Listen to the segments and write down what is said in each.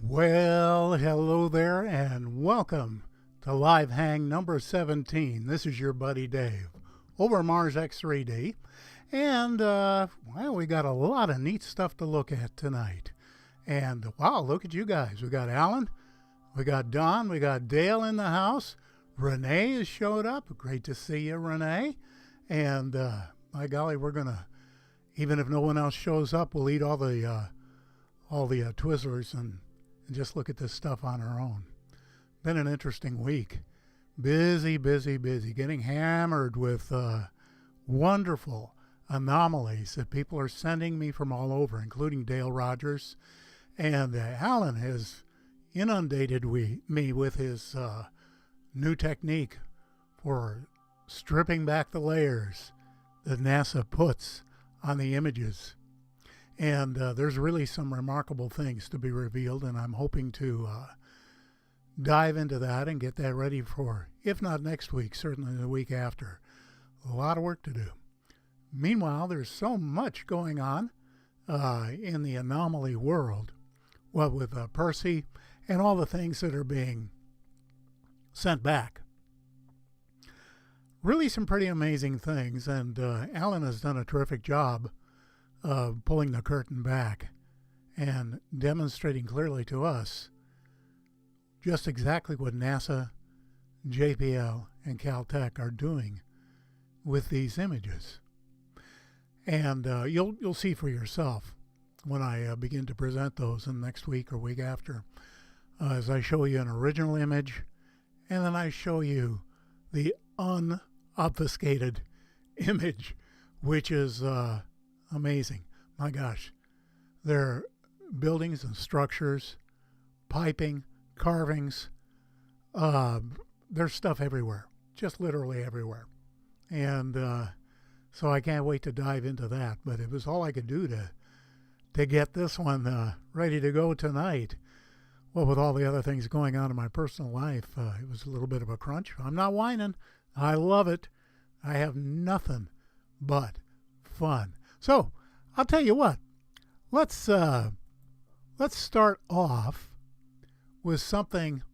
Well, hello there, and welcome to Live Hang number 17. This is your buddy Dave over MarsX3D, and well, we got a lot of neat stuff to look at tonight. And wow, look at you guys. We got Alan, we got Don, we got Dale in the house. Renee has showed up. Great to see you, Renee. And by golly, we're gonna, even if no one else shows up, we'll eat all the Twizzlers and just look at this stuff on our own. Been an interesting week. Busy, getting hammered with wonderful anomalies that people are sending me from all over, including Dale Rogers. And Alan has inundated me with his new technique for stripping back the layers that NASA puts on the images. And there's really some remarkable things to be revealed, and I'm hoping to dive into that and get that ready for, if not next week, certainly the week after. A lot of work to do. Meanwhile, there's so much going on in the anomaly world, well, with Percy and all the things that are being sent back. Really some pretty amazing things, and Alan has done a terrific job pulling the curtain back and demonstrating clearly to us just exactly what NASA, JPL, and Caltech are doing with these images. And you'll see for yourself when I begin to present those in next week or week after, as I show you an original image, and then I show you the unobfuscated image, which is amazing. My gosh, there are buildings and structures, piping, carvings. There's stuff everywhere, just literally everywhere. And so I can't wait to dive into that. But it was all I could do to get this one ready to go tonight. Well, with all the other things going on in my personal life, it was a little bit of a crunch. I'm not whining. I love it. I have nothing but fun. So I'll tell you what. Let's start off with something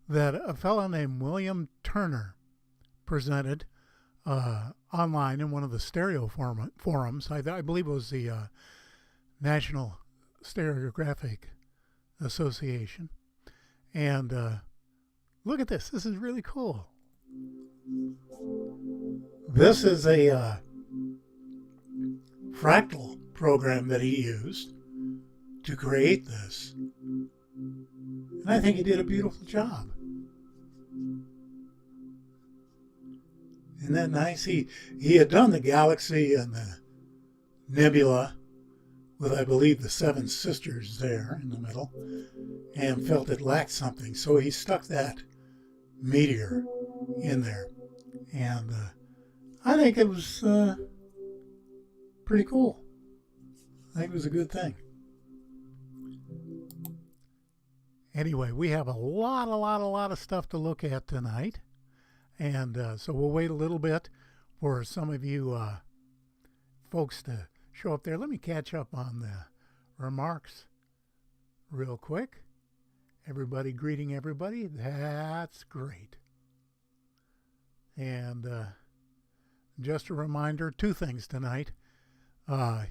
that a fellow named William Turner presented online in one of the stereo forums. I believe it was the National Stereographic Association. And look at this. This is really cool. This is a fractal program that he used to create this. And I think he did a beautiful job. Isn't that nice? He had done the galaxy and the nebula with, I believe, the seven sisters there in the middle, and felt it lacked something. So he stuck that meteor in there. And I think it was pretty cool. I think it was a good thing. Anyway, we have a lot of stuff to look at tonight. And so we'll wait a little bit for some of you folks to show up there. Let me catch up on the remarks real quick. Everybody greeting everybody. That's great. And just a reminder, two things tonight.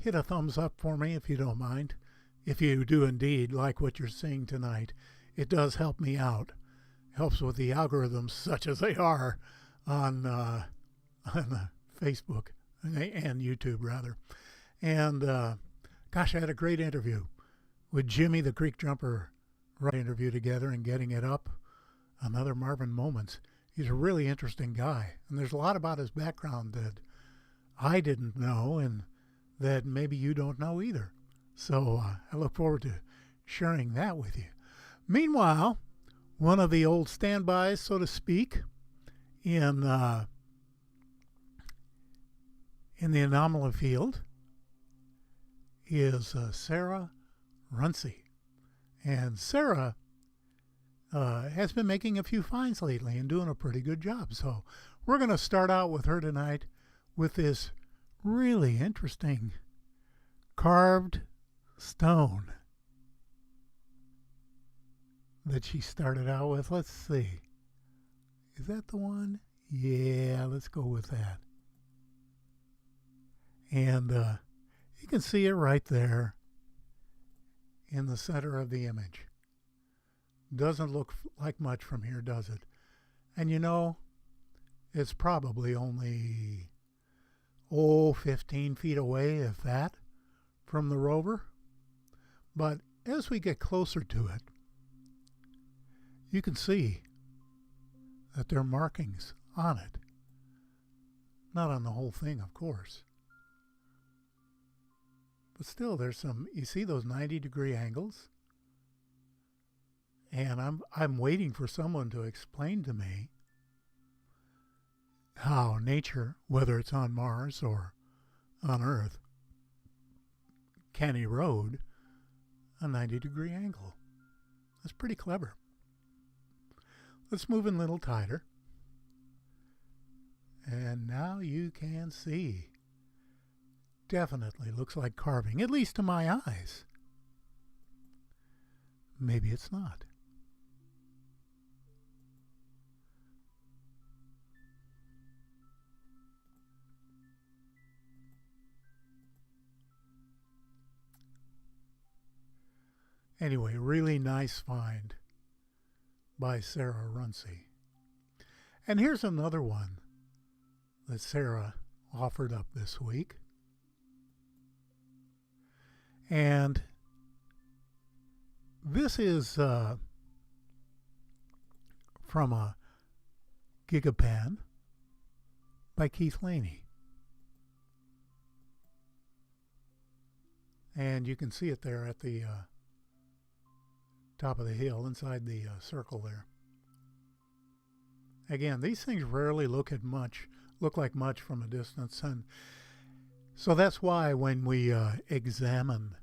Hit a thumbs up for me if you don't mind. If you do indeed like what you're seeing tonight, it does help me out. Helps with the algorithms, such as they are on Facebook and YouTube, rather. And gosh, I had a great interview with Jimmy, the Creek Jumper, interview together and getting it up. Another Marvin Moments. He's a really interesting guy, and there's a lot about his background that I didn't know and that maybe you don't know either. So I look forward to sharing that with you. Meanwhile, one of the old standbys, so to speak, in the anomaly field is Sarah Runcie. And Sarah has been making a few finds lately and doing a pretty good job. So we're going to start out with her tonight with this really interesting carved stone. that she started out with. Let's see. Is that the one? Yeah, let's go with that. And you can see it right there in the center of the image. Doesn't look like much from here, does it? And you know, it's probably only 15 feet away, if that, from the rover. But as we get closer to it, you can see that there are markings on it. Not on the whole thing, of course. But still, there's some, you see those 90-degree angles? And I'm waiting for someone to explain to me how nature, whether it's on Mars or on Earth, can erode a 90-degree angle. That's pretty clever. Let's move in a little tighter. And now you can see. Definitely looks like carving, at least to my eyes. Maybe it's not. Anyway, really nice find by Sarah Runcie. And here's another one that Sarah offered up this week. And this is from a Gigapan by Keith Laney. And you can see it there at the top of the hill inside the circle there. Again, these things rarely look like much from a distance, and so that's why when we examine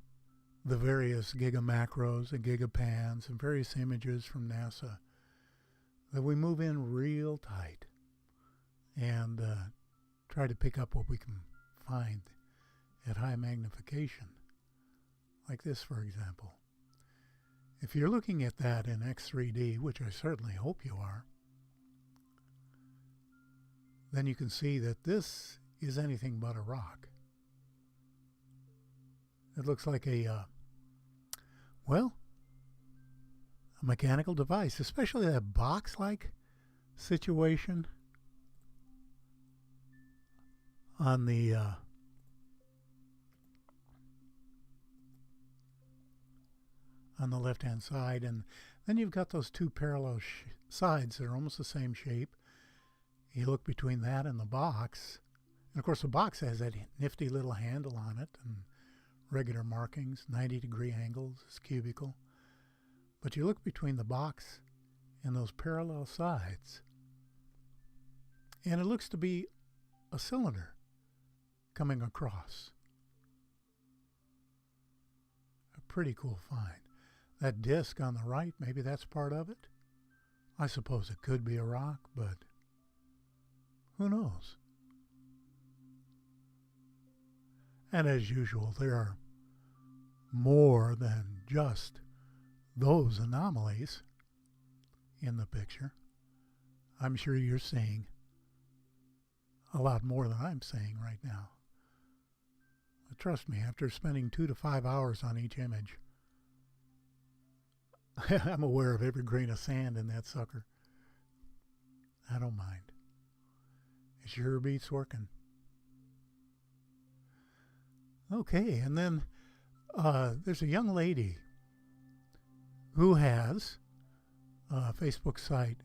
the various gigamacros and gigapans and various images from NASA, that we move in real tight and try to pick up what we can find at high magnification, like this, for example. If you're looking at that in X3D, which I certainly hope you are, then you can see that this is anything but a rock. It looks like a mechanical device, especially that box-like situation on the left-hand side, and then you've got those two parallel sides that are almost the same shape. You look between that and the box, and of course the box has that nifty little handle on it and regular markings, 90-degree angles, it's cubical. But you look between the box and those parallel sides, and it looks to be a cylinder coming across. A pretty cool find. That disc on the right, maybe that's part of it. I suppose it could be a rock, but who knows? And as usual, there are more than just those anomalies in the picture. I'm sure you're seeing a lot more than I'm seeing right now. But trust me, after spending 2 to 5 hours on each image, I'm aware of every grain of sand in that sucker. I don't mind. It sure beats working. Okay, and then there's a young lady who has a Facebook site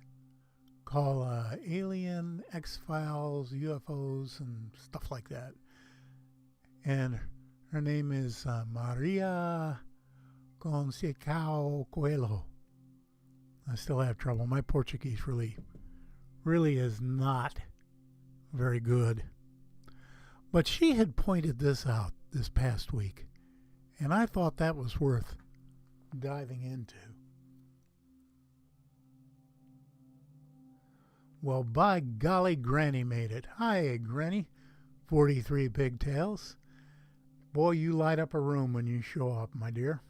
called Alien X-Files, UFOs, and stuff like that. And her name is Maria Conceição Coelho. I still have trouble. My Portuguese really is not very good. But she had pointed this out this past week, and I thought that was worth diving into. Well, by golly, Granny made it. Hi, Granny. 43 pigtails. Boy, you light up a room when you show up, my dear.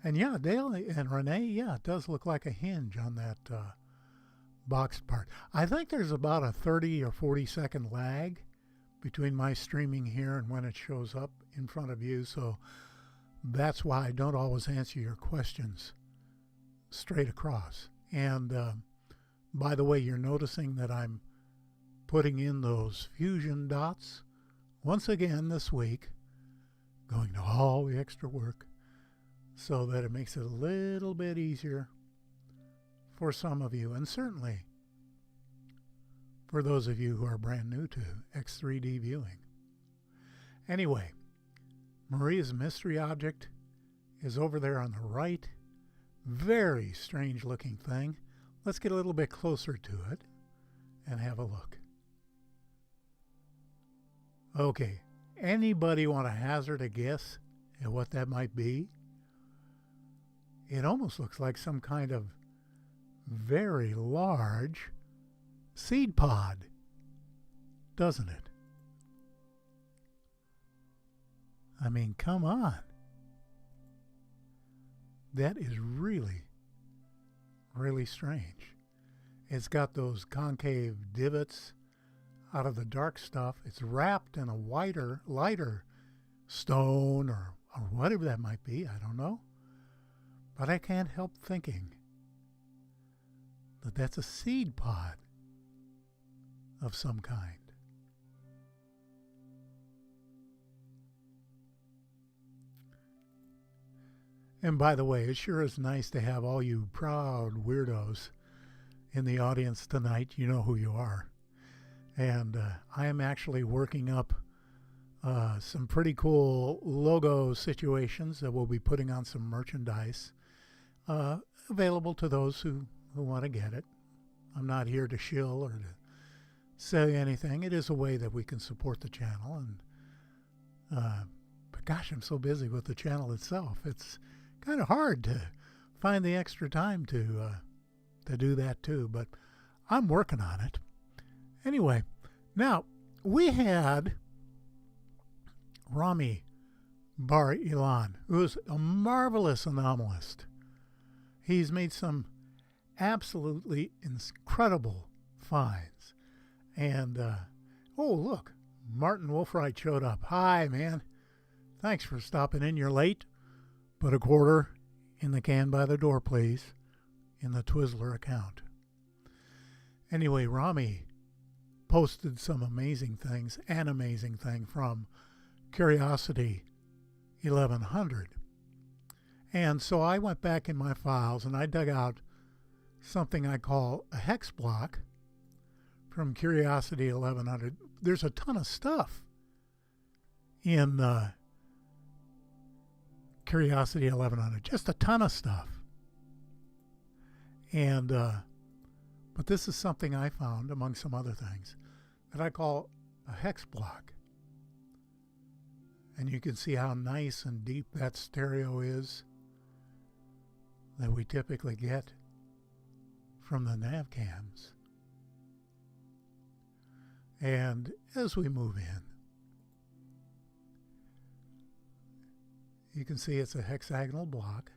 And yeah, Dale and Renee, yeah, it does look like a hinge on that boxed part. I think there's about a 30 or 40-second lag between my streaming here and when it shows up in front of you, so that's why I don't always answer your questions straight across. And by the way, you're noticing that I'm putting in those fusion dots once again this week, going to all the extra work so that it makes it a little bit easier for some of you, and certainly for those of you who are brand new to X3D viewing. Anyway, Maria's mystery object is over there on the right. Very strange looking thing. Let's get a little bit closer to it and have a look. Okay, anybody want to hazard a guess at what that might be? It almost looks like some kind of very large seed pod, doesn't it? I mean, come on. That is really, really strange. It's got those concave divots out of the dark stuff. It's wrapped in a lighter stone or whatever that might be. I don't know. But I can't help thinking that that's a seed pod of some kind. And by the way, it sure is nice to have all you proud weirdos in the audience tonight. You know who you are. And I am actually working up some pretty cool logo situations that we'll be putting on some merchandise available to those who want to get it. I'm not here to shill or to say anything. It is a way that we can support the channel. And but gosh, I'm so busy with the channel itself. It's kind of hard to find the extra time to do that too. But I'm working on it. Anyway, now we had Rami Bar Ilan, who is a marvelous anomalist. He's made some absolutely incredible finds. And, oh, look, Martin Wolfright showed up. Hi, man. Thanks for stopping in. You're late. Put a quarter in the can by the door, please, in the Twizzler account. Anyway, Rami posted some amazing things, an amazing thing from Curiosity 1100. And so I went back in my files and I dug out something I call a hex block from Curiosity 1100. There's a ton of stuff in Curiosity 1100, just a ton of stuff. And but this is something I found among some other things that I call a hex block. And you can see how nice and deep that stereo is that we typically get from the nav cams. And as we move in, you can see it's a hexagonal block,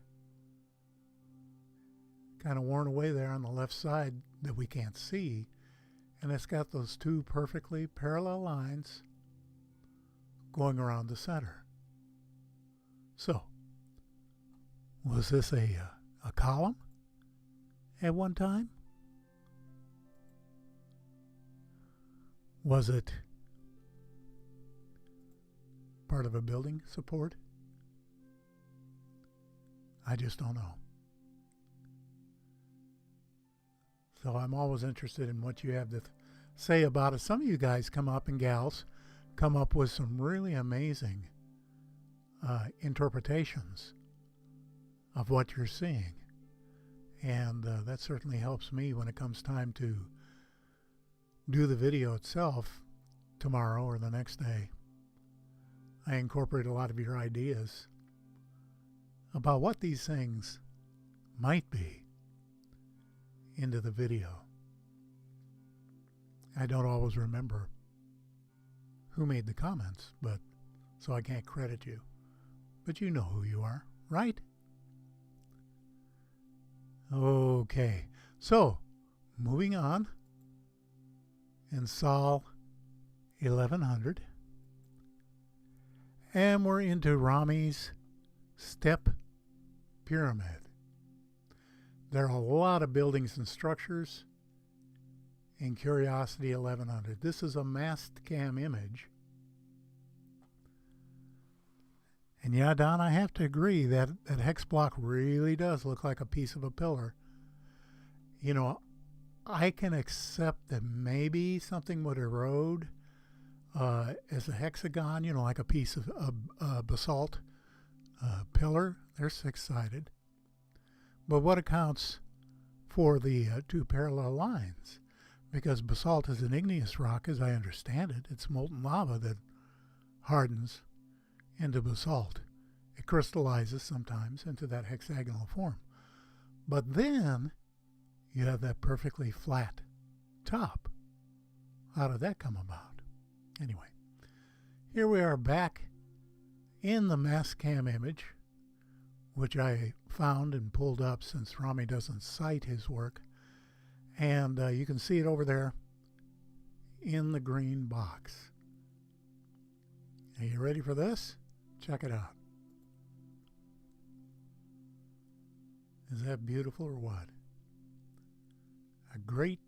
kind of worn away there on the left side that we can't see, and it's got those two perfectly parallel lines going around the center. So, was this a column at one time? Was it part of a building support? I just don't know. So I'm always interested in what you have to say about it. Some of you guys come up, and gals come up with some really amazing interpretations of what you're seeing. And that certainly helps me when it comes time to do the video itself tomorrow or the next day. I incorporate a lot of your ideas about what these things might be into the video. I don't always remember who made the comments, but so I can't credit you. But you know who you are, right? Okay, so moving on in Sol 1100, and we're into Rami's step pyramid. There are a lot of buildings and structures in Curiosity 1100. This is a mast cam image. And yeah, Don, I have to agree that that hex block really does look like a piece of a pillar. You know, I can accept that maybe something would erode as a hexagon, you know, like a piece of basalt pillar. They're six-sided. But what accounts for the two parallel lines? Because basalt is an igneous rock, as I understand it. It's molten lava that hardens into basalt. It crystallizes sometimes into that hexagonal form. But then you have that perfectly flat top. How did that come about? Anyway, here we are back in the Mastcam image, which I found and pulled up since Rami doesn't cite his work. And you can see it over there in the green box. Are you ready for this? Check it out. Is that beautiful or what? A great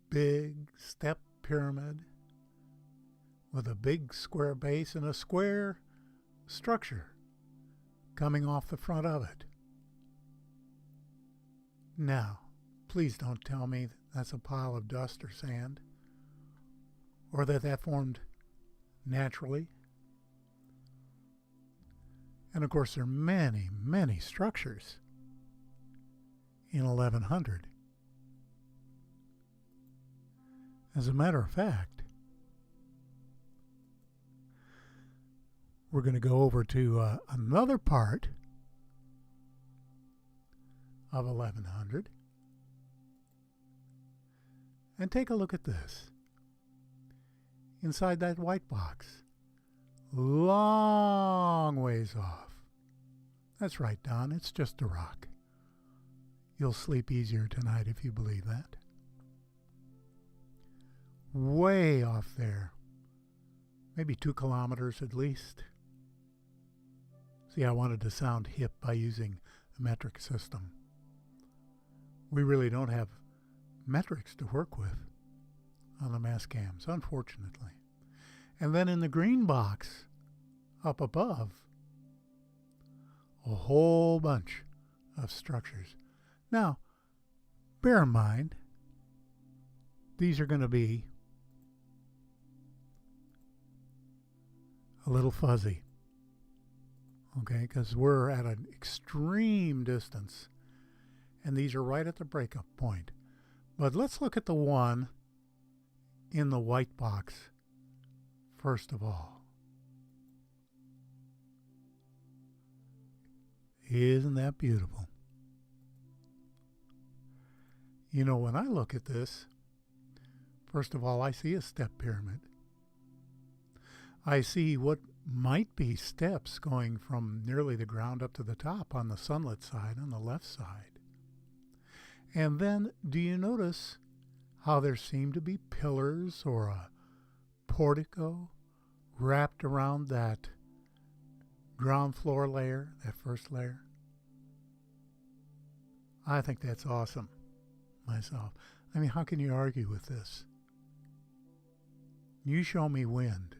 big step pyramid with a big square base and a square structure coming off the front of it. Now, please don't tell me that's a pile of dust or sand, or that formed naturally. And of course, there are many, many structures in 1100. As a matter of fact, we're going to go over to another part of 1100 and take a look at this. Inside that white box, long ways off. That's right, Don, it's just a rock. You'll sleep easier tonight if you believe that. Way off there, maybe 2 kilometers at least. See, I wanted to sound hip by using a metric system. We really don't have metrics to work with on the Mastcams, unfortunately. And then in the green box up above, a whole bunch of structures. Now, bear in mind, these are going to be a little fuzzy, okay, because we're at an extreme distance, and these are right at the breakup point. But let's look at the one in the white box first of all. Isn't that beautiful? You know, when I look at this, first of all, I see a step pyramid. I see what might be steps going from nearly the ground up to the top on the sunlit side, on the left side. And then, do you notice how there seem to be pillars or a portico wrapped around that ground floor layer, that first layer? I think that's awesome myself. I mean, how can you argue with this? You show me wind.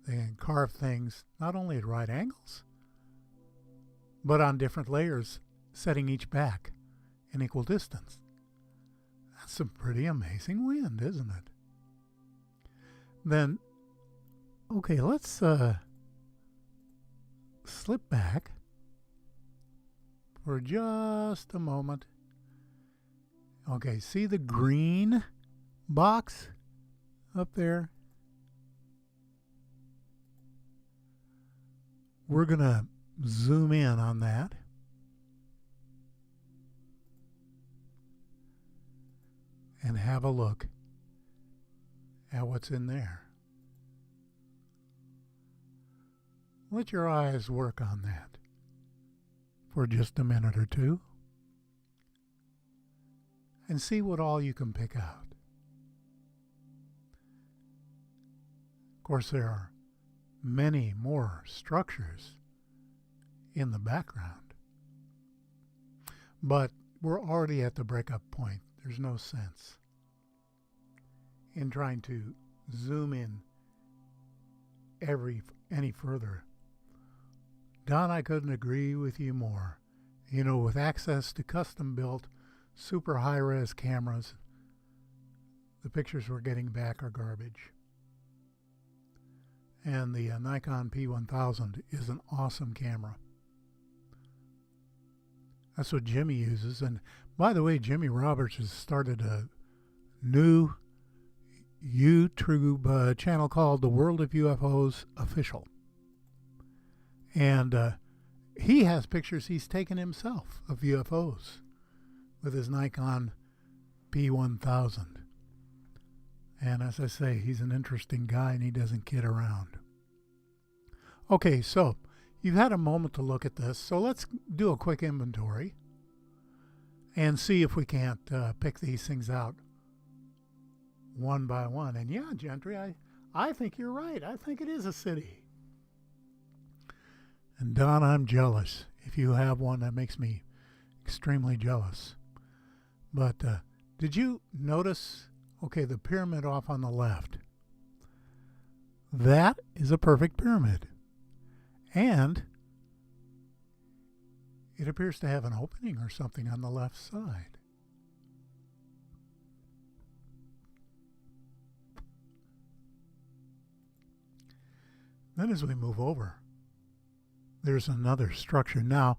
They can carve things not only at right angles, but on different layers, setting each back an equal distance. That's some pretty amazing wind, isn't it? Then, okay, let's slip back for just a moment. Okay, see the green box up there? We're going to zoom in on that. And have a look at what's in there. Let your eyes work on that for just a minute or two. and see what all you can pick out. Of course, there are many more structures in the background, but we're already at the breakup point. There's no sense in trying to zoom in any further. Don, I couldn't agree with you more. You know, with access to custom-built, super high-res cameras, the pictures we're getting back are garbage. And the Nikon P1000 is an awesome camera. That's what Jimmy uses. And by the way, Jimmy Roberts has started a new YouTube channel called The World of UFOs Official. And he has pictures he's taken himself of UFOs with his Nikon P1000. And as I say, he's an interesting guy and he doesn't kid around. Okay, so you've had a moment to look at this. So let's do a quick inventory and see if we can't pick these things out one by one. And yeah, Gentry, I think you're right. I think it is a city. And Don, I'm jealous. If you have one, that makes me extremely jealous. But did you notice, okay, the pyramid off on the left? That is a perfect pyramid. And it appears to have an opening or something on the left side. Then as we move over, there's another structure. Now,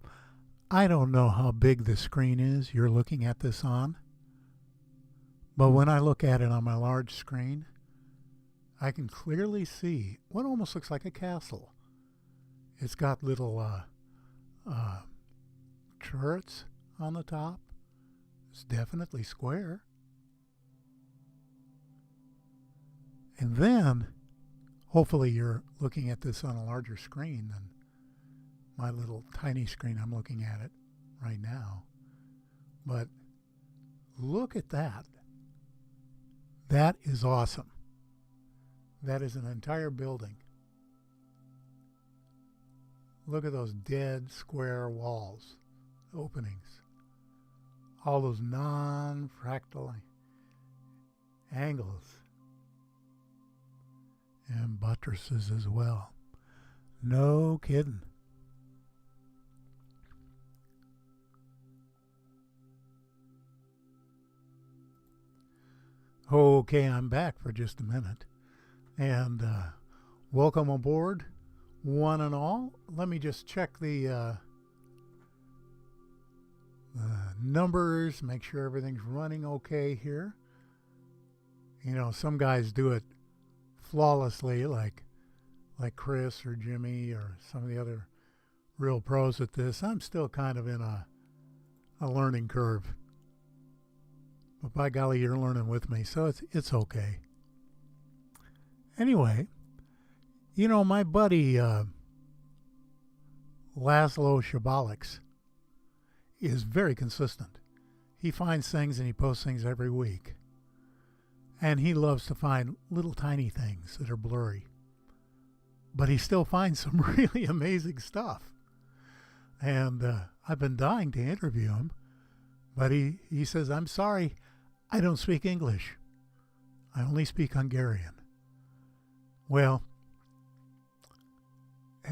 I don't know how big the screen is you're looking at this on, but when I look at it on my large screen, I can clearly see what almost looks like a castle. It's got little turrets on the top. It's definitely square. And then, hopefully you're looking at this on a larger screen than my little tiny screen I'm looking at it right now. But look at that. That is awesome. That is an entire building. Look at those dead square walls, openings. All those non-fractal angles. And buttresses as well. No kidding. Okay, I'm back for just a minute. And welcome aboard, one and all. Let me just check the numbers, make sure everything's running okay here. You know, some guys do it flawlessly, like Chris or Jimmy or some of the other real pros at this. I'm still kind of in a learning curve. But by golly, you're learning with me, so it's okay. Anyway, you know, my buddy Laszlo Shabalix is very consistent. He finds things and he posts things every week. And he loves to find little tiny things that are blurry. But he still finds some really amazing stuff. And I've been dying to interview him. But he says, I'm sorry, I don't speak English. I only speak Hungarian. Well,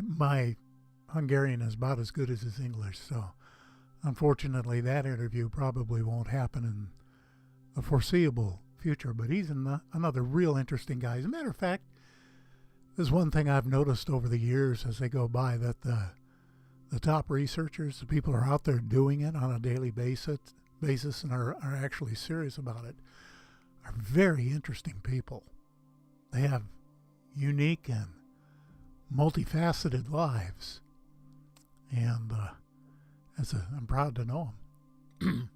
my Hungarian is about as good as his English, so unfortunately that interview probably won't happen in the foreseeable future, but he's another real interesting guy. As a matter of fact, there's one thing I've noticed over the years as they go by, that the top researchers, the people who are out there doing it on a daily basis and are actually serious about it, are very interesting people. They have unique and multifaceted lives, and I'm proud to know them.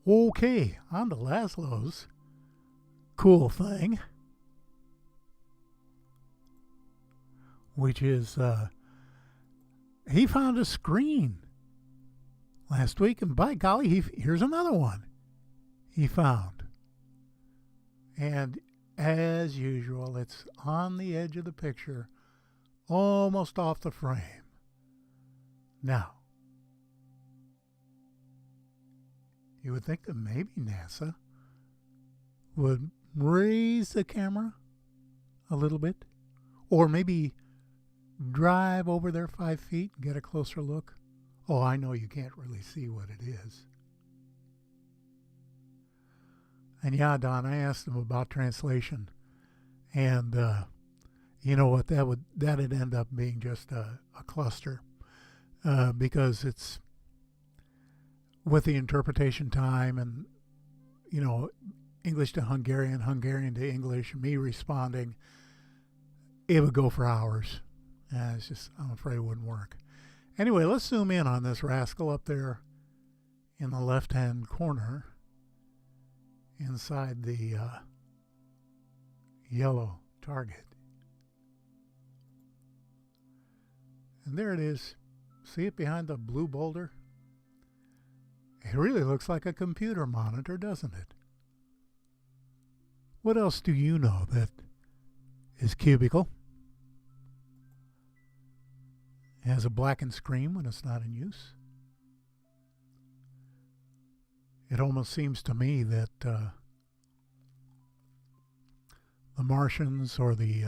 Okay, on to Laszlo's cool thing, which is he found a screen last week, and by golly, here's another one. he found. And as usual, it's on the edge of the picture, almost off the frame. Now, you would think that maybe NASA would raise the camera a little bit, or maybe drive over there 5 feet and get a closer look. Oh, I know you can't really see what it is. And yeah, Don, I asked him about translation, and you know what, that'd end up being just a cluster, because it's with the interpretation time, and you know, English to Hungarian, Hungarian to English, me responding, it would go for hours. It's just, I'm afraid it wouldn't work. Anyway, let's zoom in on this rascal up there in the left-hand corner inside the yellow target. And there it is. See it behind the blue boulder? It really looks like a computer monitor, doesn't it? What else do you know that is cubical? It has a blackened screen when it's not in use. It almost seems to me that the Martians, or the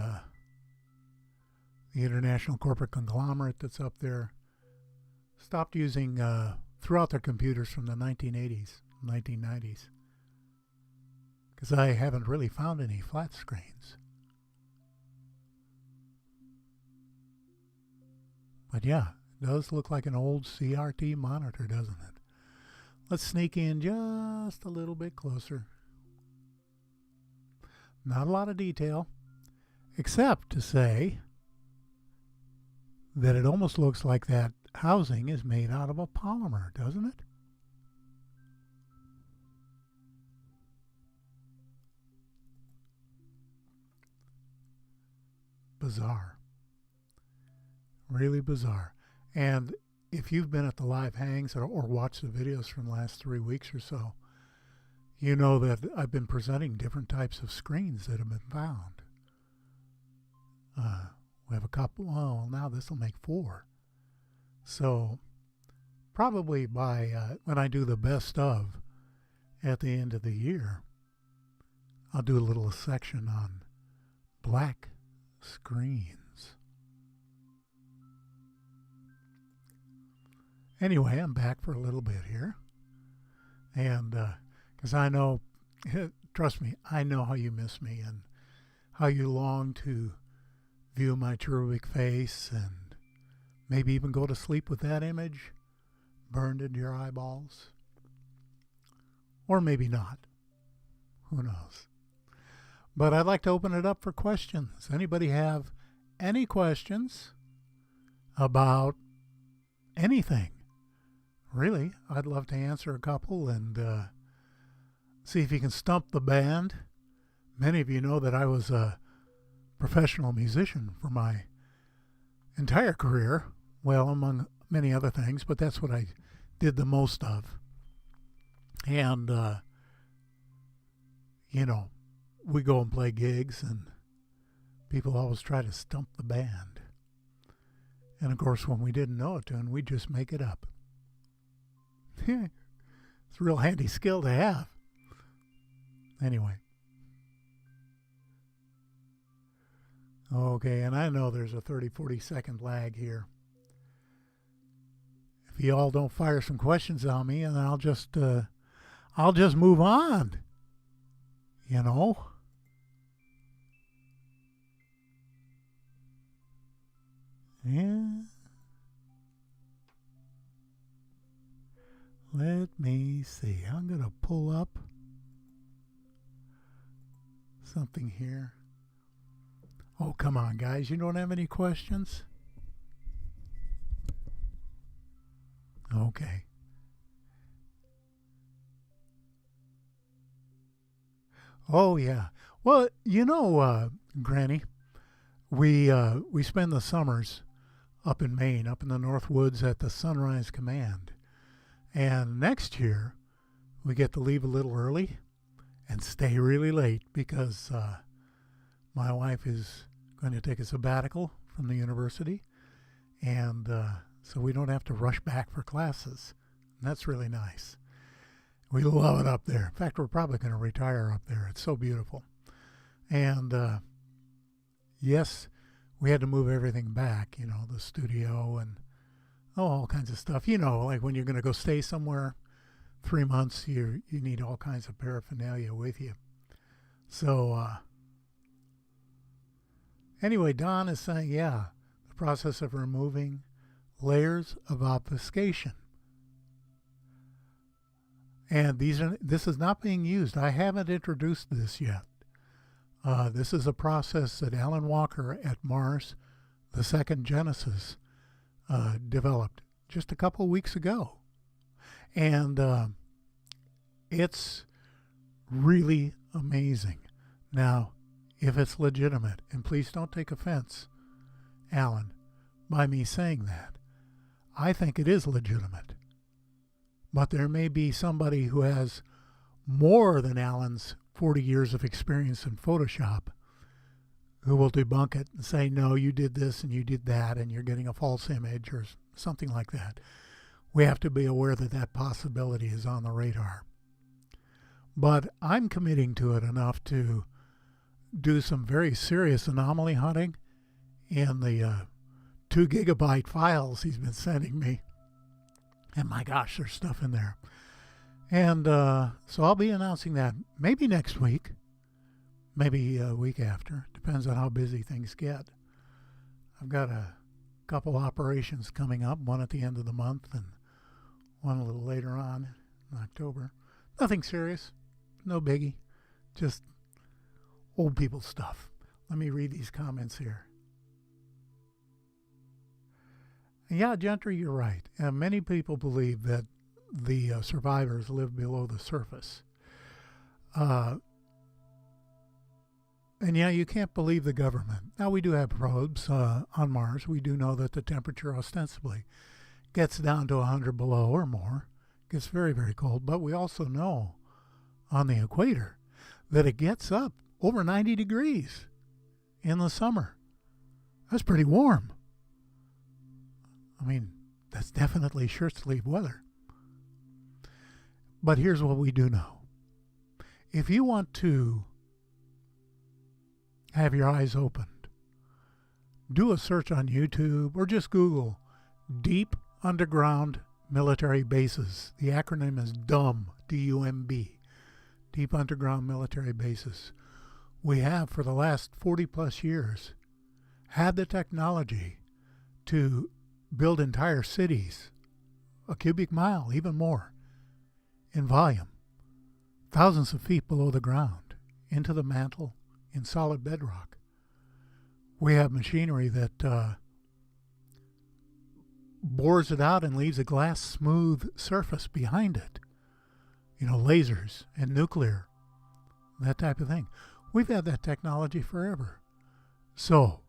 international corporate conglomerate that's up there, stopped using throughout their computers from the 1980s, 1990s. Because I haven't really found any flat screens. But yeah, it does look like an old CRT monitor, doesn't it? Let's sneak in just a little bit closer. Not a lot of detail, except to say that it almost looks like that housing is made out of a polymer, doesn't it? Bizarre. Really bizarre. And if you've been at the live hangs, or watched the videos from the last 3 weeks or so, you know that I've been presenting different types of screens that have been found. We have a couple, well, now this will make 4. So probably by when I do the best of at the end of the year, I'll do a little section on black screens. Anyway, I'm back for a little bit here. And because I know, trust me, I know how you miss me and how you long to view my cherubic face and maybe even go to sleep with that image burned into your eyeballs. Or maybe not. Who knows? But I'd like to open it up for questions. Anybody have any questions about anything? Really, I'd love to answer a couple and see if you can stump the band. Many of you know that I was a professional musician for my entire career. Well, among many other things, but that's what I did the most of. And, you know, we go and play gigs, and people always try to stump the band. And, of course, when we didn't know a tune, we'd just make it up. It's a real handy skill to have. Anyway. Okay, and I know there's a 30-40 second lag here. If you all don't fire some questions on me, and I'll just move on. You know? Yeah. Let me see. I'm going to pull up something here. Oh, come on, guys. You don't have any questions? Okay. Oh, yeah. Well, you know, Granny, we spend the summers up in Maine, up in the North Woods at the Sunrise Command. And next year, we get to leave a little early and stay really late because my wife is going to take a sabbatical from the university, and so we don't have to rush back for classes. And that's really nice. We love it up there. In fact, we're probably going to retire up there. It's so beautiful. And yes, we had to move everything back, the studio and all kinds of stuff. Like when you're going to go stay somewhere 3 months, you need all kinds of paraphernalia with you. So anyway, Don is saying, yeah, the process of removing layers of obfuscation. And this is not being used. I haven't introduced this yet. This is a process that Alan Walker at Mars, the second Genesis, developed just a couple of weeks ago. And it's really amazing. Now, if it's legitimate, and please don't take offense, Alan, by me saying that, I think it is legitimate. But there may be somebody who has more than Alan's 40 years of experience in Photoshop who will debunk it and say, no, you did this and you did that and you're getting a false image or something like that. We have to be aware that that possibility is on the radar. But I'm committing to it enough to do some very serious anomaly hunting in the 2 gigabyte files he's been sending me. And my gosh, there's stuff in there. And so I'll be announcing that maybe next week, maybe a week after. Depends on how busy things get. I've got a couple operations coming up, one at the end of the month and one a little later on in October. Nothing serious, no biggie, just old people stuff. Let me read these comments here. Yeah, Gentry, you're right. Many people believe that the survivors live below the surface. And yeah, you can't believe the government. Now, we do have probes on Mars. We do know that the temperature ostensibly gets down to 100 below or more. It gets very, very cold. But we also know on the equator that it gets up over 90 degrees in the summer. That's pretty warm. I mean, that's definitely shirt sleeve weather. But here's what we do know. If you want to have your eyes opened, do a search on YouTube or just Google Deep Underground Military Bases. The acronym is DUMB, D-U-M-B, Deep Underground Military Bases. We have, for the last 40 plus years, had the technology to build entire cities, a cubic mile, even more, in volume, thousands of feet below the ground, into the mantle, in solid bedrock. We have machinery that bores it out and leaves a glass smooth surface behind it. Lasers and nuclear, that type of thing. We've had that technology forever. So,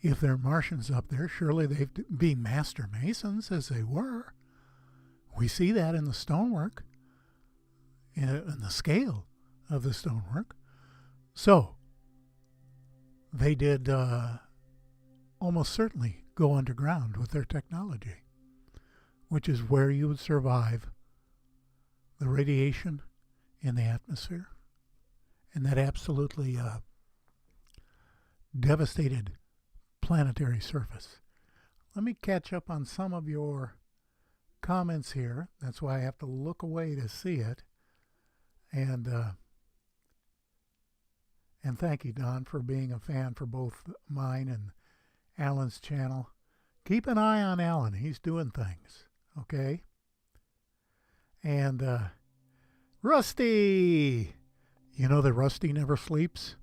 if there are Martians up there, surely they'd be master masons as they were. We see that in the stonework, in the scale of the stonework. So, they did almost certainly go underground with their technology, which is where you would survive the radiation in the atmosphere and that absolutely devastated planetary surface. Let me catch up on some of your comments here. That's why I have to look away to see it. And thank you, Don, for being a fan for both mine and Alan's channel. Keep an eye on Alan. He's doing things, okay? And Rusty! You know that Rusty never sleeps?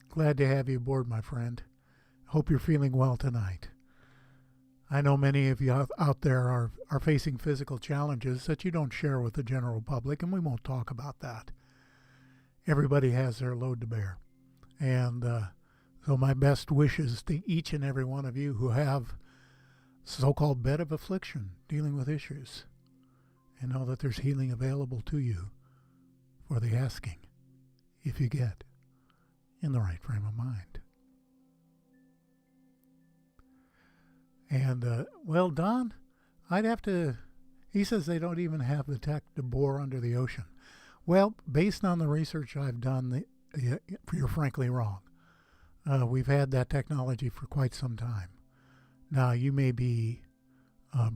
Glad to have you aboard, my friend. Hope you're feeling well tonight. I know many of you out there are facing physical challenges that you don't share with the general public, and we won't talk about that. Everybody has their load to bear. And so my best wishes to each and every one of you who have so-called bed of affliction, dealing with issues. and know that there's healing available to you for the asking if you get in the right frame of mind. And, well, Don, I'd have to, he says they don't even have the tech to bore under the ocean. Well, based on the research I've done, you're frankly wrong. We've had that technology for quite some time. Now, you may be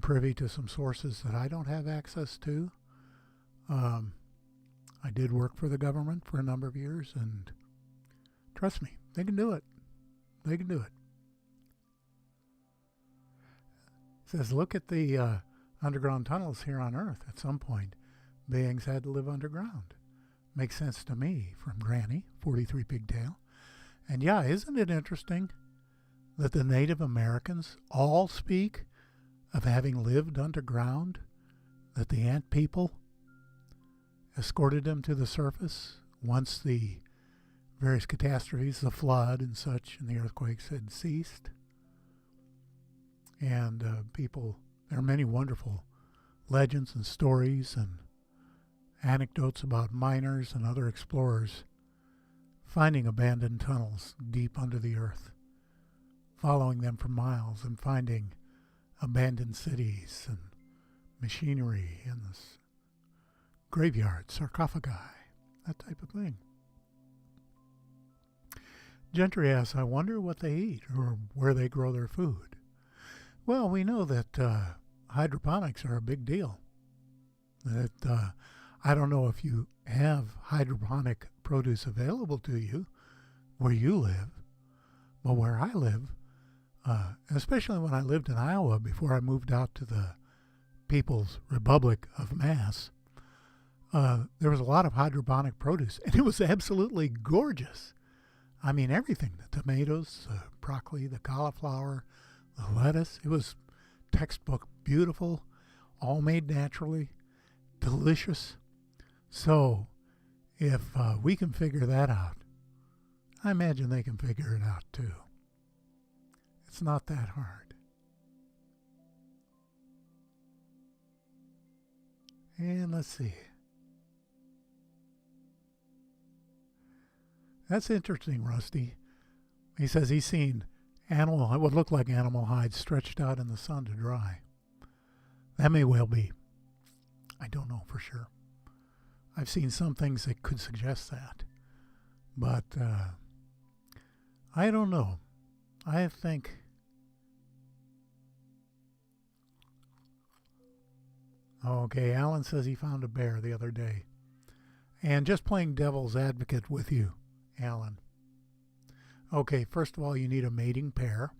privy to some sources that I don't have access to. I did work for the government for a number of years, and trust me, they can do it. They can do it. It says, look at the underground tunnels here on Earth. At some point, beings had to live underground. Makes sense to me, from Granny, 43 Pigtail. And yeah, isn't it interesting that the Native Americans all speak of having lived underground, that the ant people escorted them to the surface once the various catastrophes, the flood and such, and the earthquakes had ceased? And there are many wonderful legends and stories and anecdotes about miners and other explorers finding abandoned tunnels deep under the earth, following them for miles and finding abandoned cities and machinery and this graveyard, sarcophagi, that type of thing. Gentry asks, I wonder what they eat or where they grow their food. Well, we know that hydroponics are a big deal. That I don't know if you have hydroponic produce available to you where you live, but where I live, especially when I lived in Iowa before I moved out to the People's Republic of Mass, there was a lot of hydroponic produce, and it was absolutely gorgeous. I mean, everything, the tomatoes, the broccoli, the cauliflower, the lettuce, it was textbook beautiful, all made naturally, delicious. So if we can figure that out, I imagine they can figure it out too. It's not that hard. And let's see. That's interesting, Rusty. He says he's seen what would look like animal hides stretched out in the sun to dry. That may well be. I don't know for sure. I've seen some things that could suggest that. But I don't know. I think okay, Alan says he found a bear the other day. And just playing devil's advocate with you, Alan. Okay, first of all, you need a mating pair.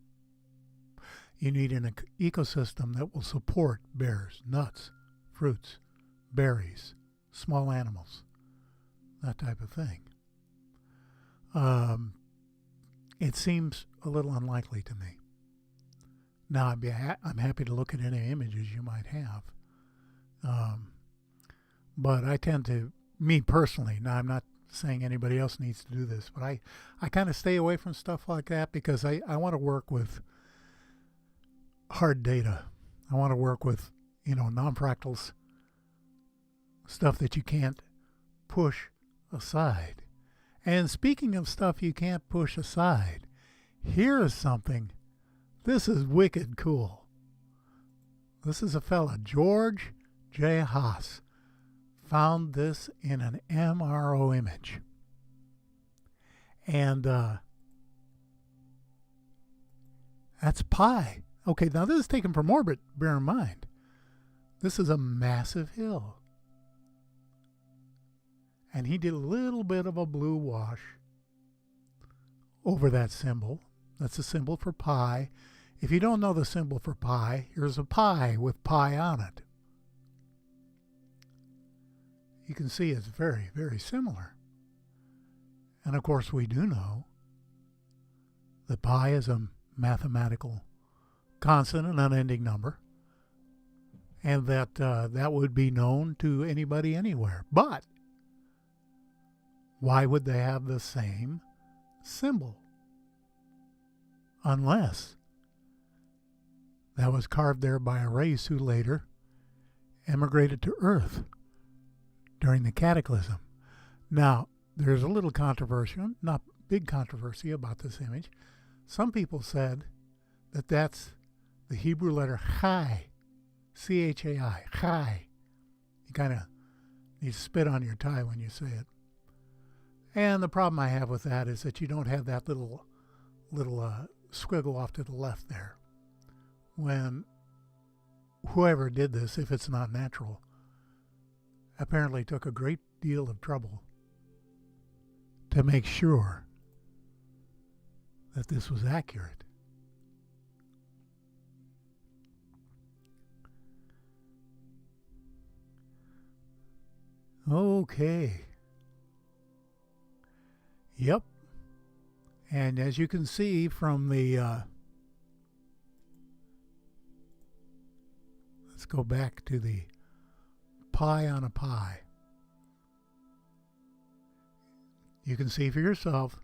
You need an ecosystem that will support bears, nuts, fruits, berries, small animals, that type of thing. It seems a little unlikely to me. Now, I'm happy to look at any images you might have. But I tend to, me personally, now I'm not saying anybody else needs to do this, but I kind of stay away from stuff like that because I want to work with hard data. I want to work with, non-fractals, stuff that you can't push aside. And speaking of stuff you can't push aside, here is something. This is wicked cool. This is a fella, George J. Haas, found this in an MRO image. And that's pi. Okay, now this is taken from orbit, bear in mind. This is a massive hill. And he did a little bit of a blue wash over that symbol. That's a symbol for pi. If you don't know the symbol for pi, here's a pie with pi on it. You can see it's very, very similar. And of course we do know that pi is a mathematical constant, an unending number, and that that would be known to anybody anywhere. But why would they have the same symbol? Unless that was carved there by a race who later emigrated to Earth during the cataclysm. Now, there's a little controversy, not big controversy about this image. Some people said that that's the Hebrew letter Chai, C-H-A-I, Chai. You kind of need to spit on your tie when you say it. And the problem I have with that is that you don't have that little squiggle off to the left there. When whoever did this, if it's not natural, apparently took a great deal of trouble to make sure that this was accurate. Okay. Yep. And as you can see from the, let's go back to the pie on a pie. You can see for yourself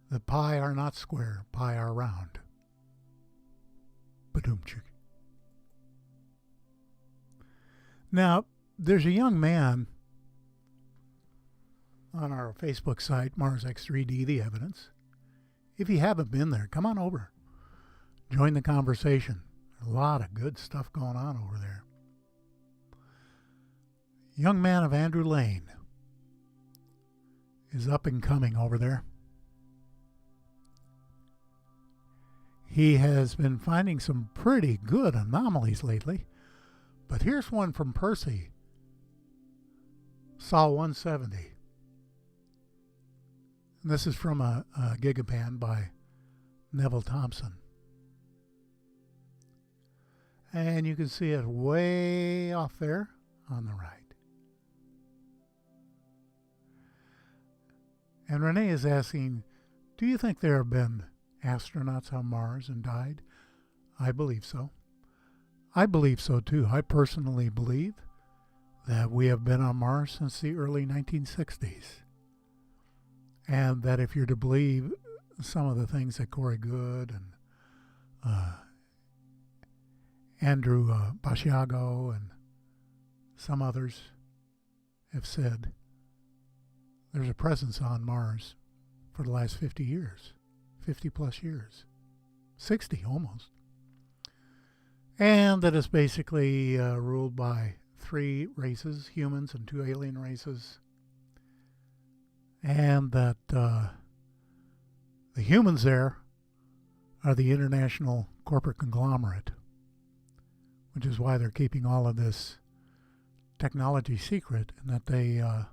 the pie are not square, pie are round. Ba-doom-chick. Now, there's a young man on our Facebook site, MarsX3D, The Evidence. If you haven't been there, come on over. Join the conversation. There's a lot of good stuff going on over there. Young man of Andrew Lane is up and coming over there. He has been finding some pretty good anomalies lately. But here's one from Percy, Sol 170. And this is from a Gigapan by Neville Thompson. And you can see it way off there on the right. And Renee is asking, do you think there have been astronauts on Mars and died? I believe so. I believe so too. I personally believe that we have been on Mars since the early 1960s. And that if you're to believe some of the things that Corey Goode and Andrew Basiago and some others have said, there's a presence on Mars for the last 50 years, 50 plus years, 60 almost. And that it's basically ruled by 3 races, humans and 2 alien races. And that the humans there are the international corporate conglomerate, which is why they're keeping all of this technology secret, and that they are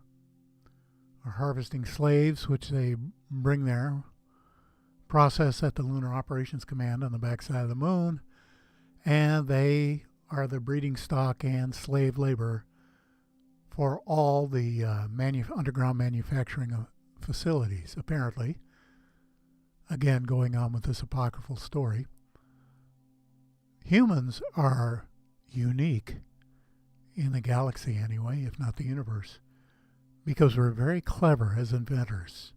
harvesting slaves, which they bring there, process at the Lunar Operations Command on the backside of the moon, and they are the breeding stock and slave labor for all the underground manufacturing facilities, apparently. Again, going on with this apocryphal story. Humans are unique in the galaxy anyway, if not the universe, because we're very clever as inventors.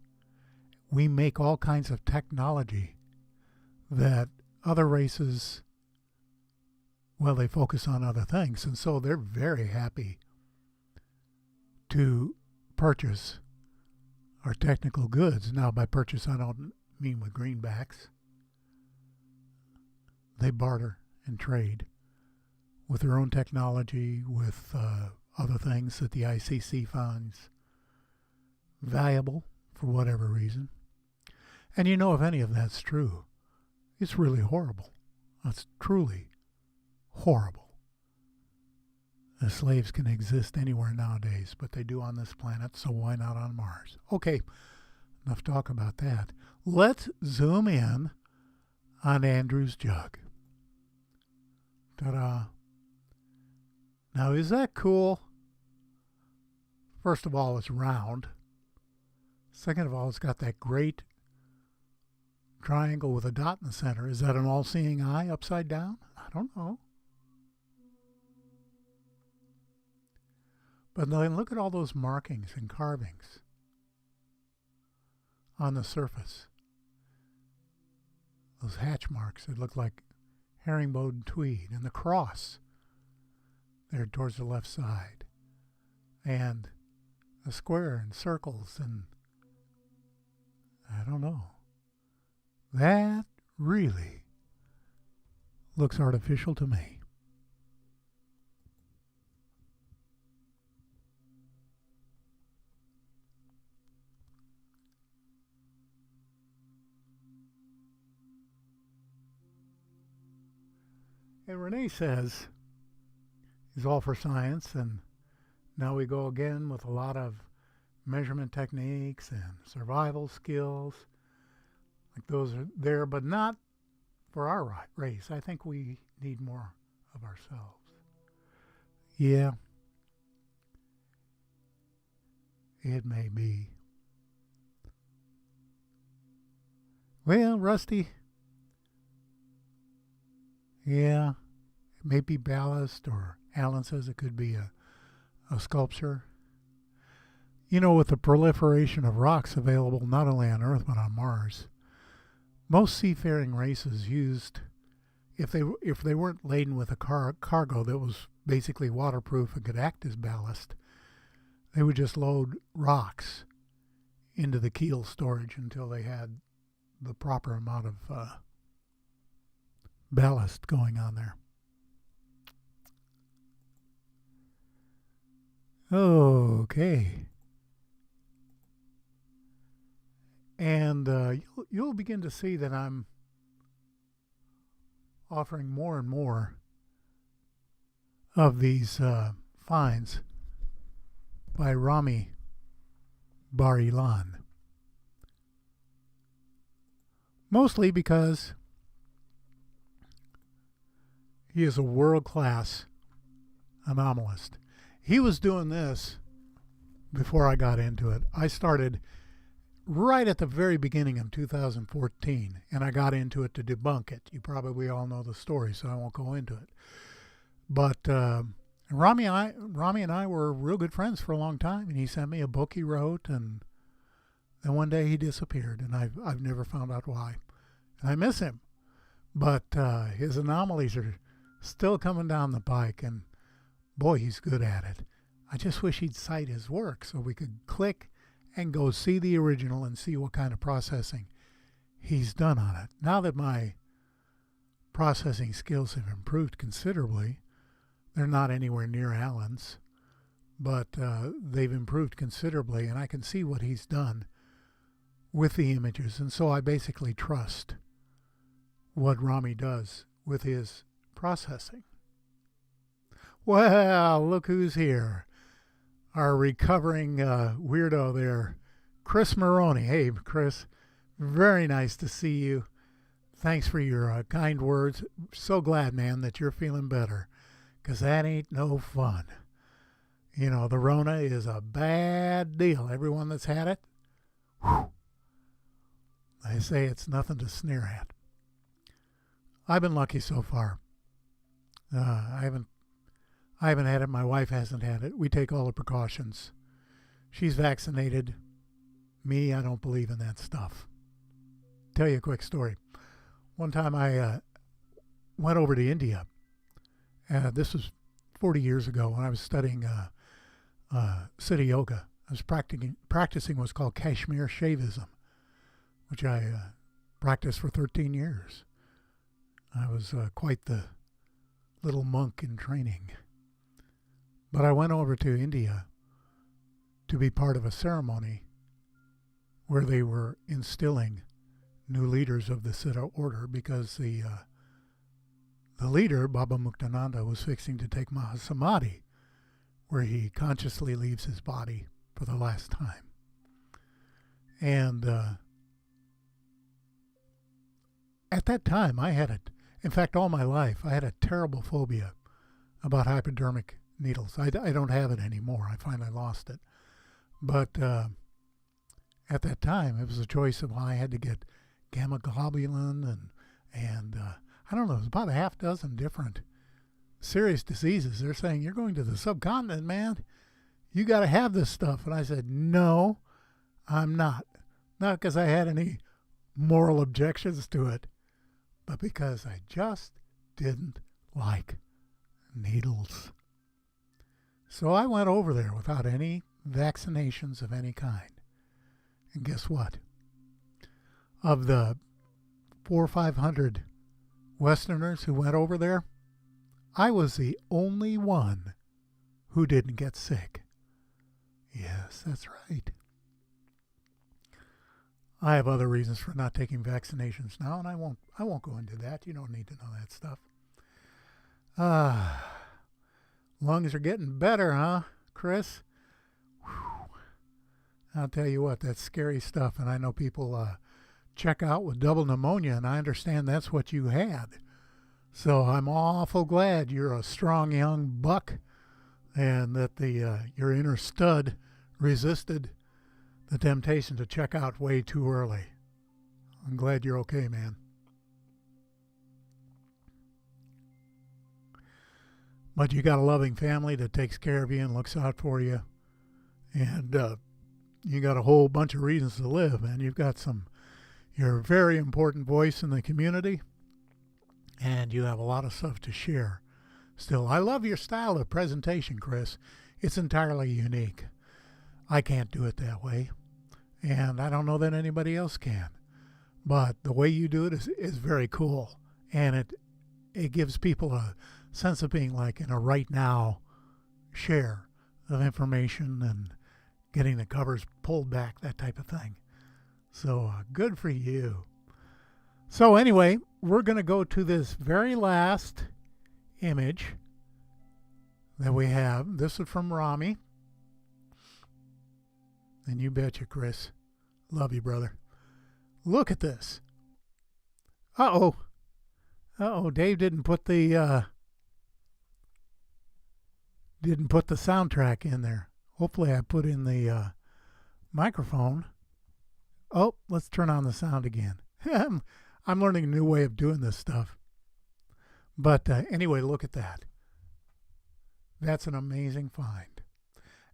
We make all kinds of technology that other races, well, they focus on other things, and so they're very happy to purchase our technical goods. Now, by purchase, I don't mean with greenbacks. They barter and trade with their own technology, with other things that the ICC finds valuable for whatever reason. And you know, if any of that's true, it's really horrible. It's truly horrible. The slaves can exist anywhere nowadays, but they do on this planet, so why not on Mars? Okay, enough talk about that. Let's zoom in on Andrew's jug. Ta-da. Now, is that cool? First of all, it's round. Second of all, it's got that great triangle with a dot in the center. Is that an all-seeing eye upside down? I don't know. But then look at all those markings and carvings on the surface. Those hatch marks that look like herringbone tweed, and the cross there towards the left side, and a square and circles, and I don't know. That really looks artificial to me. And Renee says he's all for science, and now we go again with a lot of measurement techniques and survival skills. Like those are there, but not for our race. I think we need more of ourselves. Yeah, it may be. Well, Rusty, yeah, it may be ballast, or Alan says it could be a sculpture. You know, with the proliferation of rocks available not only on Earth but on Mars, most seafaring races used, if they weren't laden with a cargo that was basically waterproof and could act as ballast, they would just load rocks into the keel storage until they had the proper amount of ballast going on there. Okay. And you'll begin to see that I'm offering more and more of these finds by Rami Bar-Ilan. Mostly because he is a world-class anomalist. He was doing this before I got into it. I started right at the very beginning of 2014, and I got into it to debunk it. You probably all know the story, so I won't go into it. But Rami and I were real good friends for a long time, and he sent me a book he wrote, and then one day he disappeared, and I've never found out why. And I miss him. But his anomalies are still coming down the pike, and boy, he's good at it. I just wish he'd cite his work so we could click and go see the original and see what kind of processing he's done on it. Now that my processing skills have improved considerably, they're not anywhere near Alan's, but they've improved considerably, and I can see what he's done with the images, and so I basically trust what Rami does with his processing. Well, look who's here. Our recovering weirdo there, Chris Maroney. Hey, Chris, very nice to see you. Thanks for your kind words. So glad, man, that you're feeling better, because that ain't no fun. You know, the Rona is a bad deal. Everyone that's had it, whew, they say it's nothing to sneer at. I've been lucky so far. I haven't had it. My wife hasn't had it. We take all the precautions. She's vaccinated. Me, I don't believe in that stuff. Tell you a quick story. One time I went over to India. This was 40 years ago when I was studying Siddha Yoga. I was practicing what's called Kashmir Shaivism, which I practiced for 13 years. I was quite the little monk in training. But I went over to India to be part of a ceremony where they were instilling new leaders of the Siddha order, because the leader, Baba Muktananda, was fixing to take Mahasamadhi, where he consciously leaves his body for the last time. And at that time, in fact, all my life, I had a terrible phobia about hypodermic needles. I don't have it anymore. I finally lost it. But at that time, it was a choice of I had to get gamma globulin and I don't know, it was about a half dozen different serious diseases. They're saying, you're going to the subcontinent, man. You got to have this stuff. And I said, no, I'm not. Not because I had any moral objections to it, but because I just didn't like needles. So I went over there without any vaccinations of any kind. And guess what? Of the 400 or 500 Westerners who went over there, I was the only one who didn't get sick. Yes, that's right. I have other reasons for not taking vaccinations now, and I won't go into that. You don't need to know that stuff. Lungs are getting better, huh, Chris? Whew. I'll tell you what, that's scary stuff, and I know people check out with double pneumonia, and I understand that's what you had. So I'm awful glad you're a strong young buck, and that your inner stud resisted the temptation to check out way too early. I'm glad you're okay, man. But you got a loving family that takes care of you and looks out for you. And you got a whole bunch of reasons to live, man. You're a very important voice in the community, and you have a lot of stuff to share. Still, I love your style of presentation, Chris. It's entirely unique. I can't do it that way, and I don't know that anybody else can. But the way you do it is very cool, and it gives people a sense of being like in a right now share of information and getting the covers pulled back, that type of thing. So good for you. So anyway, we're going to go to this very last image that we have. This is from Rami. And you betcha, Chris. Love you, brother. Look at this. Uh-oh. Uh-oh, Dave didn't put the soundtrack in there. Hopefully I put in the microphone. Oh, let's turn on the sound again. I'm learning a new way of doing this stuff. But anyway, look at that. That's an amazing find.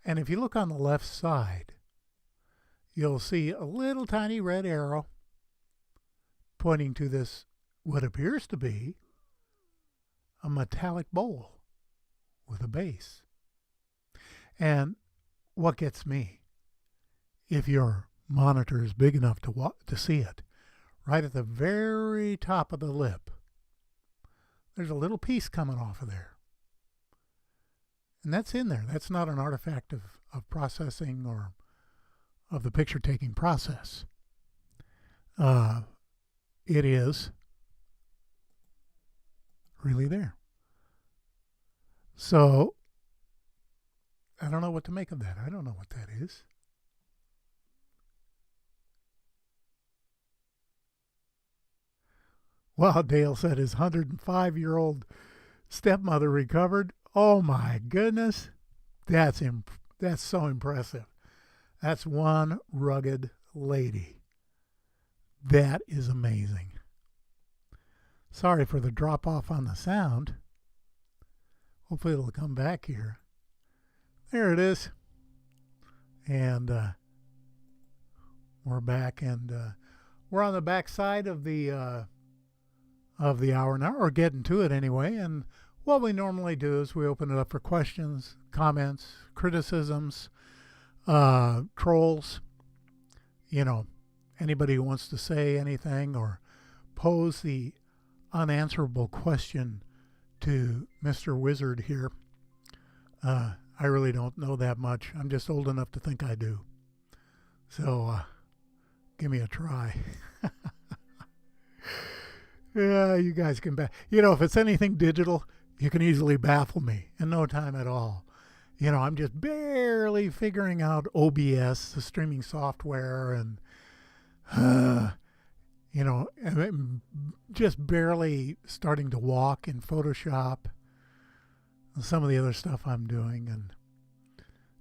And if you look on the left side, you'll see a little tiny red arrow pointing to this, what appears to be a metallic bowl with a base. And what gets me, if your monitor is big enough to see it, right at the very top of the lip, there's a little piece coming off of there. And that's in there. That's not an artifact of processing or of the picture taking process. It is really there. So I don't know what to make of that. I don't know what that is. Well, Dale said his 105-year-old stepmother recovered. Oh my goodness. That's so impressive. That's one rugged lady. That is amazing. Sorry for the drop off on the sound. Hopefully it'll come back here. There it is. And we're back, and we're on the back side of the hour now, or getting to it anyway. And what we normally do is we open it up for questions, comments, criticisms, trolls, anybody who wants to say anything or pose the unanswerable question to Mr. Wizard here. I really don't know that much. I'm just old enough to think I do. So give me a try. Yeah, you guys can if it's anything digital, you can easily baffle me in no time at all. I'm just barely figuring out OBS, the streaming software, and just barely starting to walk in Photoshop and some of the other stuff I'm doing.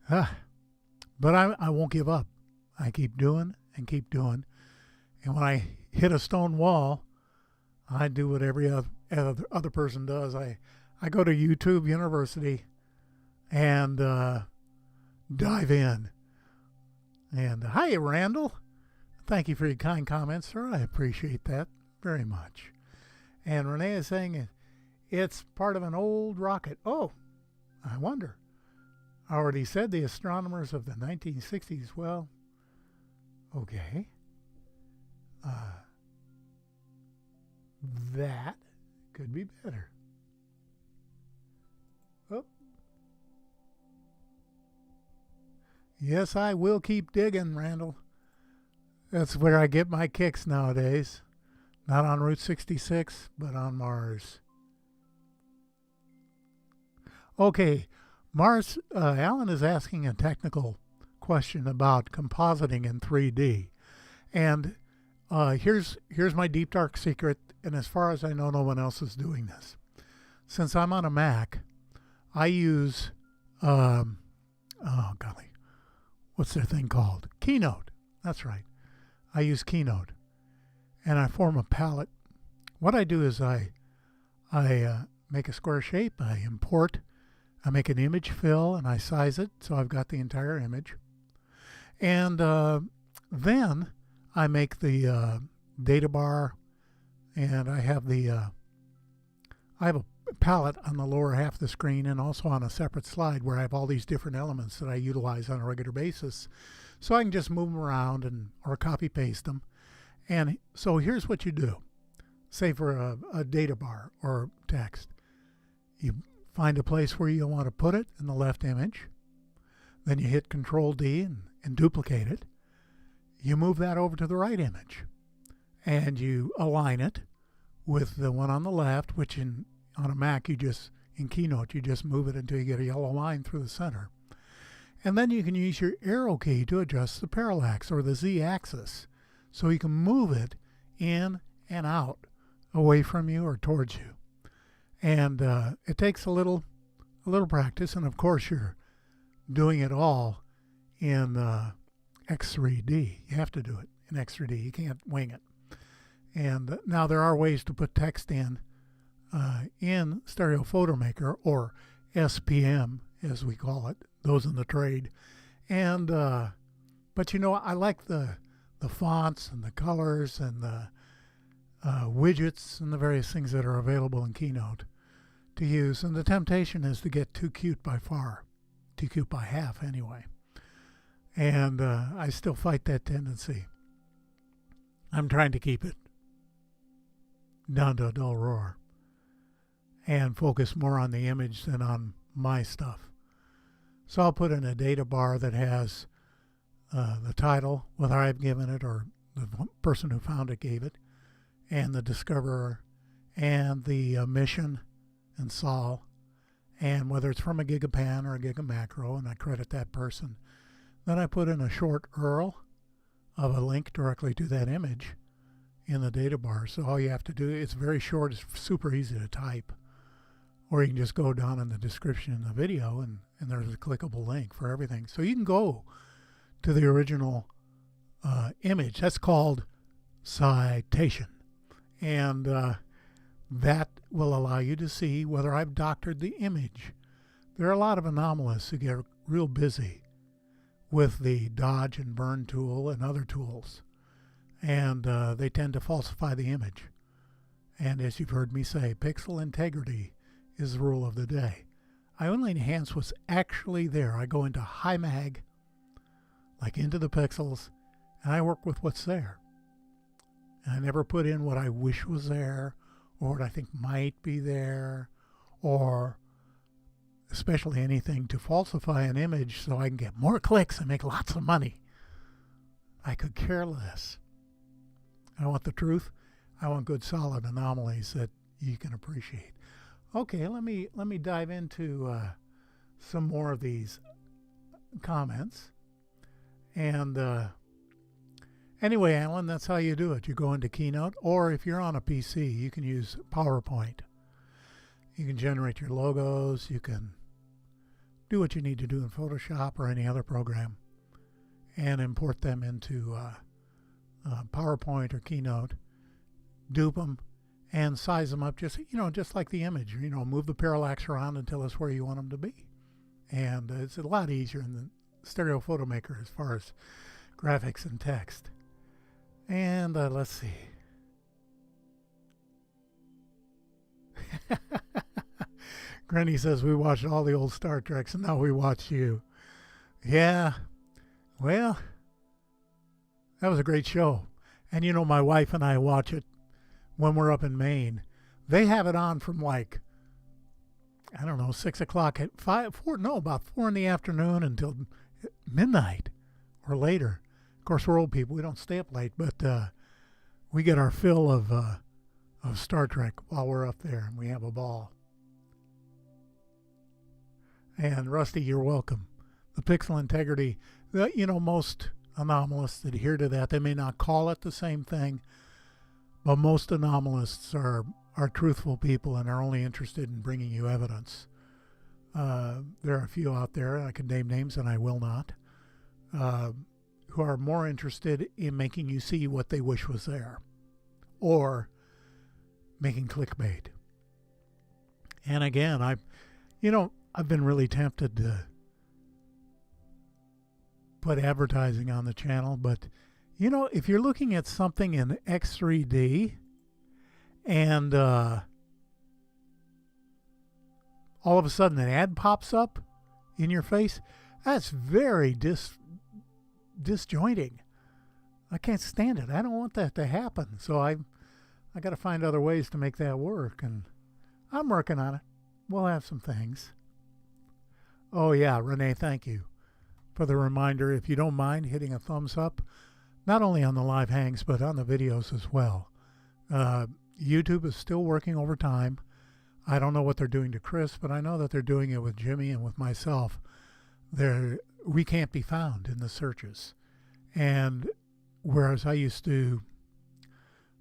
But I won't give up. I keep doing and keep doing. And when I hit a stone wall, I do what every other person does. I go to YouTube University and dive in. And hi, Randall. Thank you for your kind comments, sir. I appreciate that very much. And Renee is saying it's part of an old rocket. Oh, I wonder. I already said the astronomers of the 1960s. Well, okay. That could be better. Oh. Yes, I will keep digging, Randall. That's where I get my kicks nowadays. Not on Route 66, but on Mars. Okay, Mars, Alan is asking a technical question about compositing in 3D. And here's my deep dark secret, and as far as I know, no one else is doing this. Since I'm on a Mac, I use, oh golly, what's their thing called? Keynote. That's right. I use Keynote, and I form a palette. What I do is I make a square shape, I import, I make an image fill, and I size it so I've got the entire image. And then I make the data bar, and I have a palette on the lower half of the screen and also on a separate slide where I have all these different elements that I utilize on a regular basis. So I can just move them around or copy paste them. And so here's what you do. Say for a data bar or text. You find a place where you want to put it in the left image. Then you hit Control D and duplicate it. You move that over to the right image. And you align it with the one on the left, which on a Mac, in Keynote, you just move it until you get a yellow line through the center. And then you can use your arrow key to adjust the parallax or the z-axis. So you can move it in and out, away from you or towards you. And it takes a little practice, and of course you're doing it all in X3D. You have to do it in X3D. You can't wing it. And now there are ways to put text in Stereo Photo Maker, or SPM as we call it, those in the trade. And but you know, I like the fonts and the colors and the widgets and the various things that are available in Keynote to use. And the temptation is to get too cute by far, too cute by half anyway. And I still fight that tendency. I'm trying to keep it down to a dull roar and focus more on the image than on my stuff. So I'll put in a data bar that has the title, whether I've given it or the person who found it gave it, and the discoverer, and the mission and sol, and whether it's from a gigapan or a gigamacro, and I credit that person. Then I put in a short URL of a link directly to that image in the data bar. So all you have to do, it's very short, it's super easy to type. Or you can just go down in the description in the video and there's a clickable link for everything. So you can go to the original image. That's called citation. And that will allow you to see whether I've doctored the image. There are a lot of anomalies who get real busy with the dodge and burn tool and other tools. And they tend to falsify the image. And as you've heard me say, pixel integrity is the rule of the day. I only enhance what's actually there. I go into high mag, like into the pixels, and I work with what's there. And I never put in what I wish was there, or what I think might be there, or especially anything to falsify an image so I can get more clicks and make lots of money. I could care less. I want the truth. I want good solid anomalies that you can appreciate. Okay, let me dive into some more of these comments. And anyway, Alan, that's how you do it. You go into Keynote, or if you're on a PC, you can use PowerPoint. You can generate your logos. You can do what you need to do in Photoshop or any other program and import them into PowerPoint or Keynote, dupe them, and size them up just like the image. Move the parallax around until it's where you want them to be. And it's a lot easier in the Stereo Photo Maker as far as graphics and text. And let's see. Granny says we watched all the old Star Treks and now we watch you. Yeah, well, that was a great show. And you know, my wife and I watch it when we're up in Maine. They have it on from like, I don't know, 6 o'clock at about 4 in the afternoon until midnight or later. Of course, we're old people. We don't stay up late, but we get our fill of Star Trek while we're up there, and we have a ball. And Rusty, you're welcome. The pixel integrity, you know, most anomalists adhere to that. They may not call it the same thing, but most anomalists are truthful people and are only interested in bringing you evidence. There are a few out there, I can name names and I will not, who are more interested in making you see what they wish was there, or making clickbait. And again, I've been really tempted to put advertising on the channel, but you know, if you're looking at something in X3D and all of a sudden an ad pops up in your face, that's very disjointing. I can't stand it. I don't want that to happen. So I got to find other ways to make that work, and I'm working on it. We'll have some things. Oh yeah, Renee, thank you for the reminder. If you don't mind hitting a thumbs up, not only on the live hangs, but on the videos as well. YouTube is still working overtime. I don't know what they're doing to Chris, but I know that they're doing it with Jimmy and with myself. We can't be found in the searches. And whereas I used to,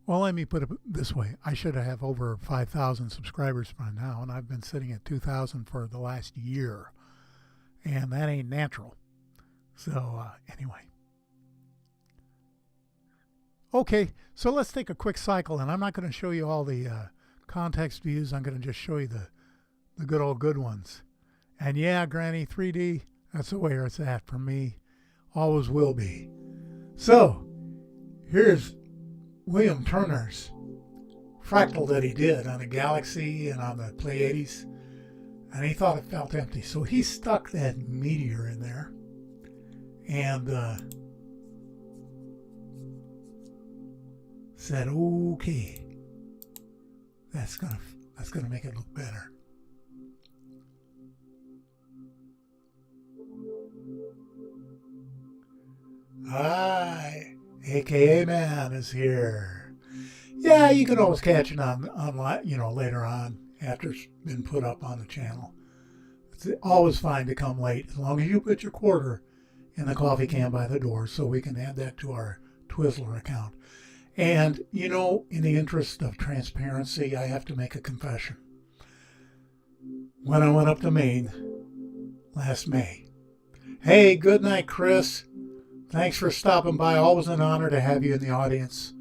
well, let me put it this way. I should have over 5,000 subscribers by now, and I've been sitting at 2,000 for the last year. And that ain't natural. So anyway. Okay, so let's take a quick cycle, and I'm not going to show you all the context views. I'm going to just show you the good old good ones. And yeah, Granny, 3D, that's where it's at for me. Always will be. So, here's William Turner's fractal that he did on a galaxy and on the Pleiades. And he thought it felt empty. So he stuck that meteor in there. And said, okay, that's gonna make it look better. Hi, AKA Man is here. Yeah, you can always catch it online, you know, later on after it's been put up on the channel. It's always fine to come late as long as you put your quarter in the coffee can by the door, so we can add that to our Twizzler account. And, you know, in the interest of transparency, I have to make a confession. When I went up to Maine last May. Hey, good night, Chris. Thanks for stopping by. Always an honor to have you in the audience.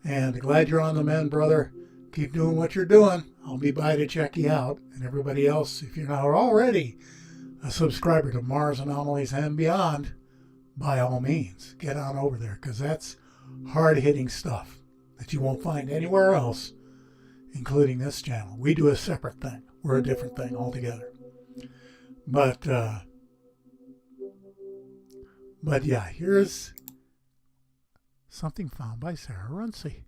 And glad you're on the mend, brother. Keep doing what you're doing. I'll be by to check you out. And everybody else, if you're not already a subscriber to Mars Anomalies and beyond, by all means, get on over there, because that's hard-hitting stuff that you won't find anywhere else, including this channel. We do a separate thing. We're a different thing altogether. But yeah, here's something found by Sarah Runcie.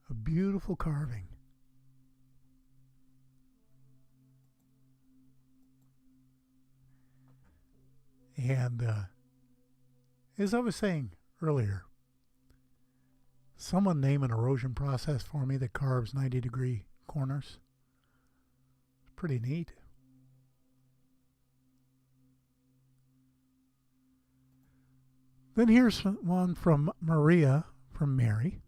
A beautiful carving. And as I was saying earlier, someone name an erosion process for me that carves 90-degree corners. It's pretty neat. Then here's one from Maria, from Mary.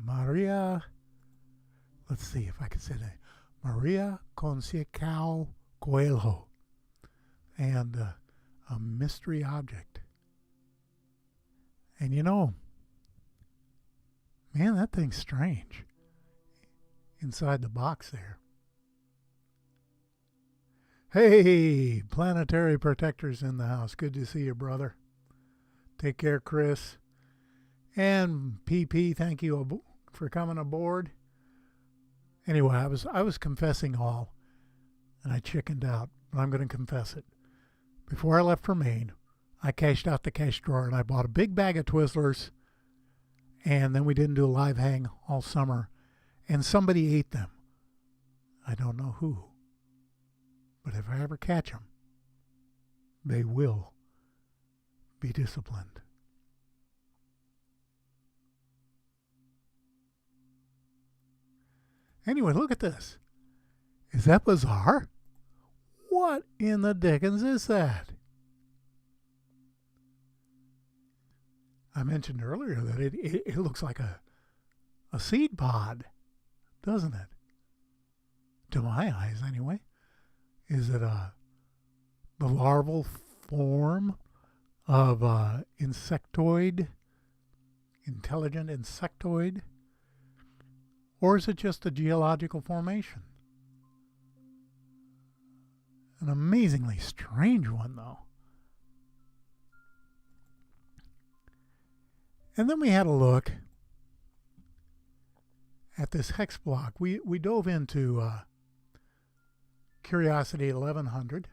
Maria, let's see if I can say that. Maria Conceição Coelho. And a mystery object. And you know, man, that thing's strange. Inside the box there. Hey, planetary protectors in the house. Good to see you, brother. Take care, Chris. And PP, thank you for coming aboard. Anyway, I was confessing all, and I chickened out, but I'm going to confess it. Before I left for Maine, I cashed out the cash drawer and I bought a big bag of Twizzlers, and then we didn't do a live hang all summer, and somebody ate them. I don't know who, but if I ever catch them, they will be disciplined. Anyway, look at this. Is that bizarre? What in the dickens is that? I mentioned earlier that it looks like a seed pod, doesn't it? To my eyes, anyway. Is it the larval form of insectoid, intelligent insectoid? Or is it just a geological formation? An amazingly strange one, though. And then we had a look at this hex block. We dove into Curiosity 1100.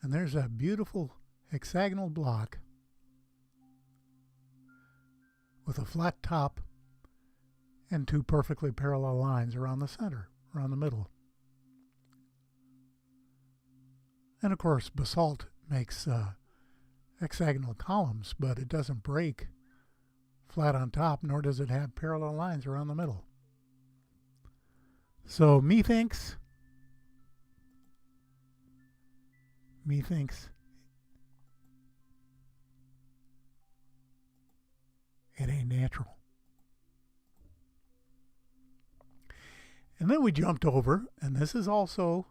And there's a beautiful hexagonal block with a flat top and two perfectly parallel lines around the center, around the middle. And of course, basalt makes hexagonal columns, but it doesn't break flat on top, nor does it have parallel lines around the middle. So methinks it ain't natural. And then we jumped over, and this is also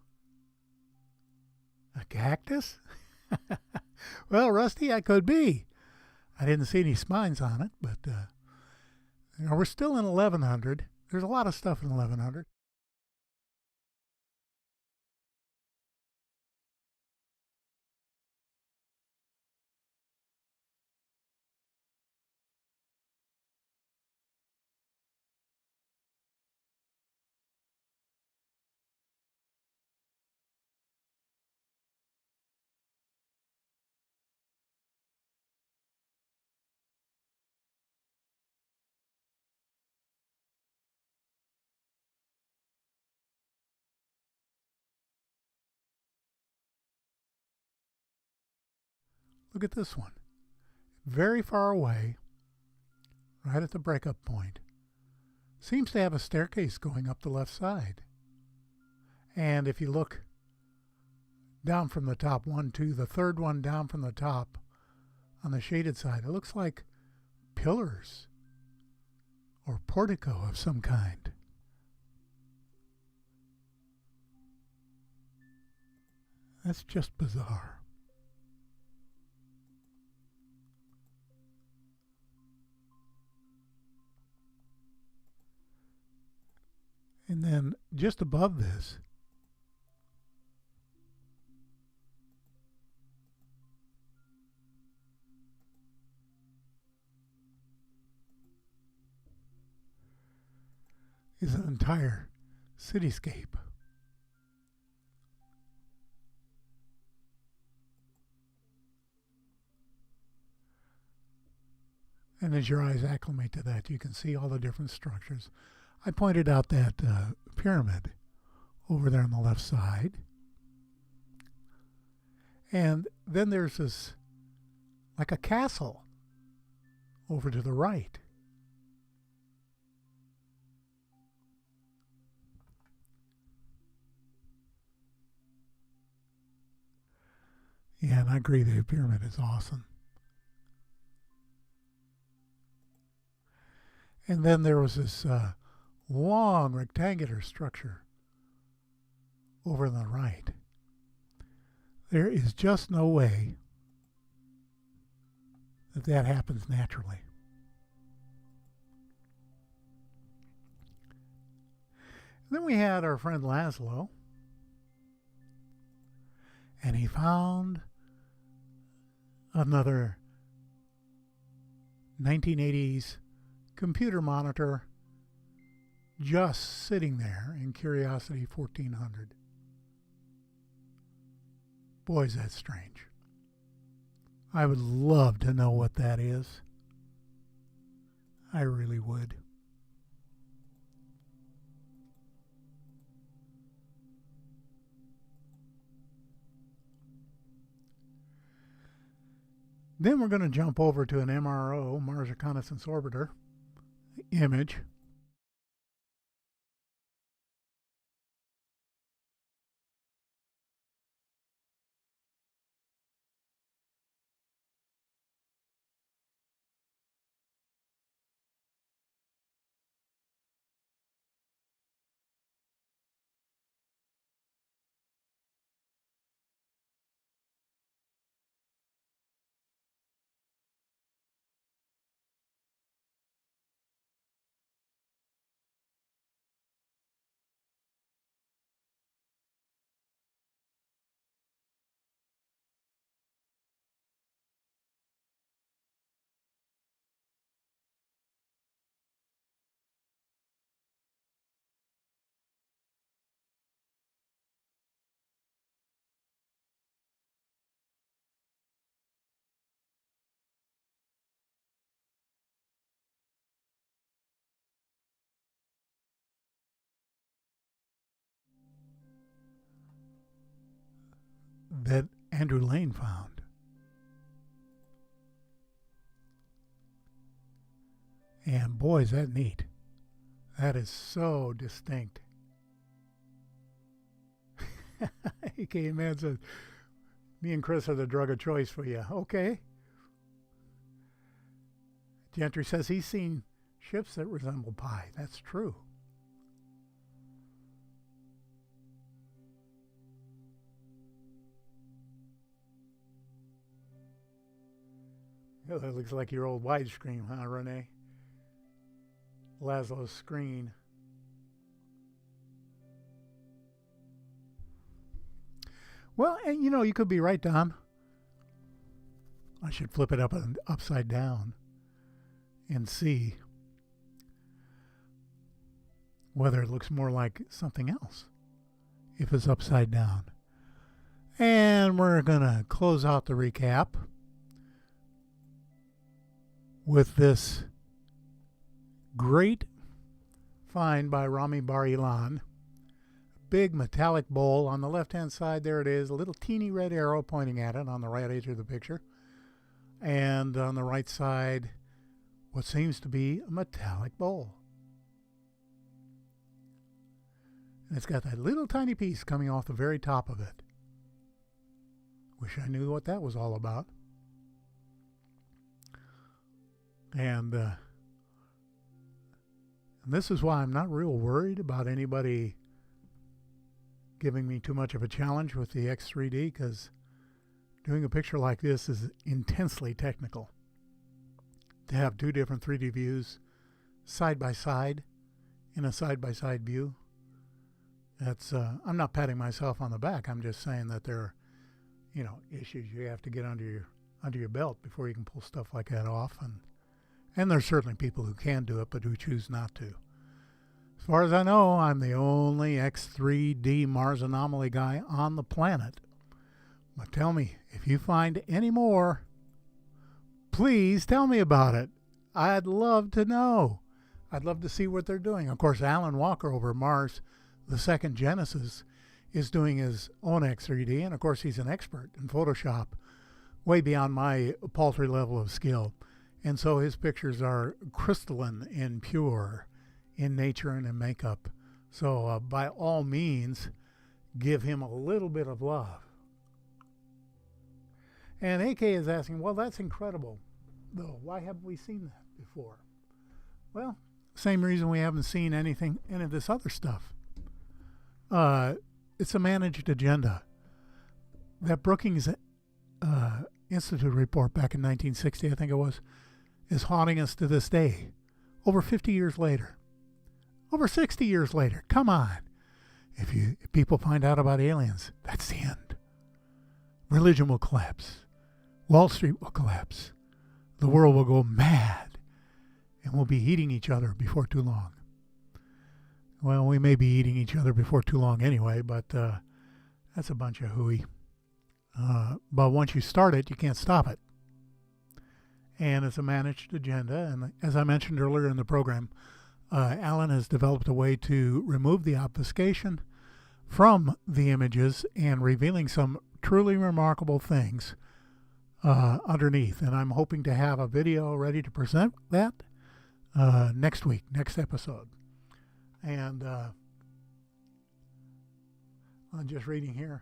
a cactus? Well, Rusty, I could be. I didn't see any spines on it, but we're still in 1100. There's a lot of stuff in 1100. Look at this one. Very far away, right at the breakup point. Seems to have a staircase going up the left side. And if you look down from the top, 1, 2, the third one down from the top on the shaded side, it looks like pillars or portico of some kind. That's just bizarre. And then just above this is an entire cityscape. And as your eyes acclimate to that, you can see all the different structures. I pointed out that pyramid over there on the left side. And then there's this, like a castle, over to the right. Yeah, and I agree, the pyramid is awesome. And then there was this long rectangular structure over on the right. There is just no way that that happens naturally. And then we had our friend Laszlo, and he found another 1980s computer monitor just sitting there in Curiosity 1400. Boy, is that strange. I would love to know what that is. I really would. Then we're going to jump over to an MRO, Mars Reconnaissance Orbiter, image. That Andrew Lane found. And boy, is that neat. That is so distinct. He came in and said, me and Chris are the drug of choice for you. Okay. Gentry says he's seen ships that resemble pie. That's true. Oh, that looks like your old widescreen, huh, Renee? Laszlo's screen. Well, and you know, you could be right, Don. I should flip it up and upside down and see whether it looks more like something else if it's upside down. And we're going to close out the recap with this great find by Rami Bar-Ilan. Big metallic bowl on the left-hand side. There it is, a little teeny red arrow pointing at it on the right edge of the picture. And on the right side, what seems to be a metallic bowl. And it's got that little tiny piece coming off the very top of it. Wish I knew what that was all about. And this is why I'm not real worried about anybody giving me too much of a challenge with the X3D, because doing a picture like this is intensely technical. To have two different 3D views side by side in a side-by-side view, that's I'm not patting myself on the back. I'm just saying that there are, you know, issues you have to get under your belt before you can pull stuff like that off. And there's certainly people who can do it, but who choose not to. As far as I know, I'm the only X3D Mars anomaly guy on the planet. But tell me, if you find any more, please tell me about it. I'd love to know. I'd love to see what they're doing. Of course, Alan Walker over at Mars, the second Genesis, is doing his own X3D. And of course, he's an expert in Photoshop, way beyond my paltry level of skill. And so his pictures are crystalline and pure in nature and in makeup. So by all means, give him a little bit of love. And AK is asking, well, that's incredible, though. Why haven't we seen that before? Well, same reason we haven't seen any of this other stuff. It's a managed agenda. That Brookings Institute report back in 1960, I think it was, is haunting us to this day, over 50 years later, over 60 years later. Come on. If people find out about aliens, that's the end. Religion will collapse. Wall Street will collapse. The world will go mad, and we'll be eating each other before too long. Well, we may be eating each other before too long anyway, but that's a bunch of hooey. But once you start it, you can't stop it. And it's a managed agenda. And as I mentioned earlier in the program, Alan has developed a way to remove the obfuscation from the images and revealing some truly remarkable things underneath. And I'm hoping to have a video ready to present that next week, next episode. And I'm just reading here.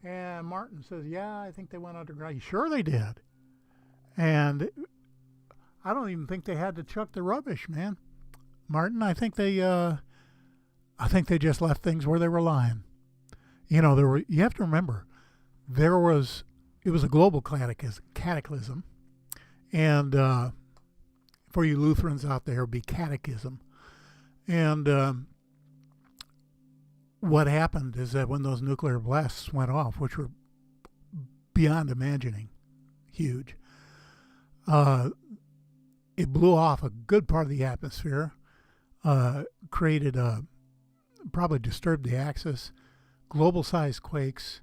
And Martin says, yeah, I think they went underground. Sure they did. And I don't even think they had to chuck the rubbish, man. Martin, I think they just left things where they were lying. You know, you have to remember, it was a global cataclysm. And for you Lutherans out there, it would be catechism. And what happened is that when those nuclear blasts went off, which were beyond imagining huge, it blew off a good part of the atmosphere, created probably disturbed the axis, global-sized quakes.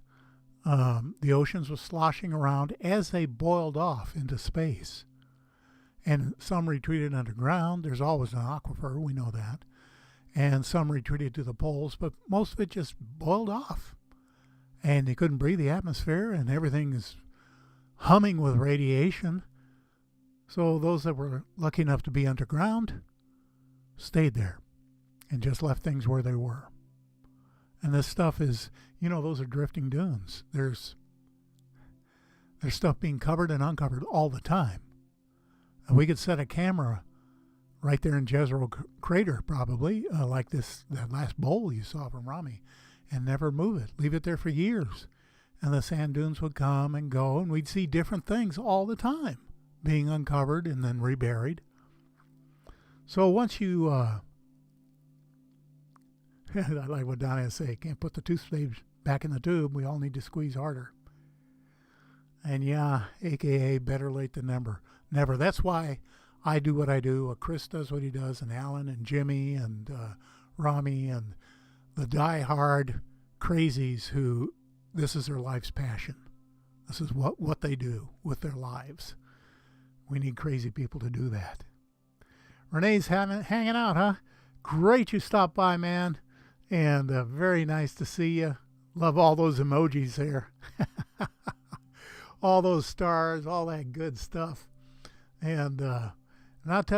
The oceans were sloshing around as they boiled off into space. And some retreated underground. There's always an aquifer, we know that. And some retreated to the poles, but most of it just boiled off. And you couldn't breathe the atmosphere, and everything is humming with radiation. So those that were lucky enough to be underground stayed there and just left things where they were. And this stuff is, those are drifting dunes. There's stuff being covered and uncovered all the time. And we could set a camera right there in Jezreel Crater, probably, like that last bowl you saw from Rami, and never move it. Leave it there for years. And the sand dunes would come and go, and we'd see different things all the time being uncovered and then reburied. So once you, I like what Donna say, can't put the toothpaste back in the tube. We all need to squeeze harder. And yeah, AKA better late than never. Never. That's why I do what I do. Chris does what he does, and Alan and Jimmy and Rami and the die-hard crazies who this is their life's passion. This is what they do with their lives. We need crazy people to do that. Renee's hanging out, huh? Great you stopped by, man. And very nice to see you. Love all those emojis there. All those stars, all that good stuff. And I'll tell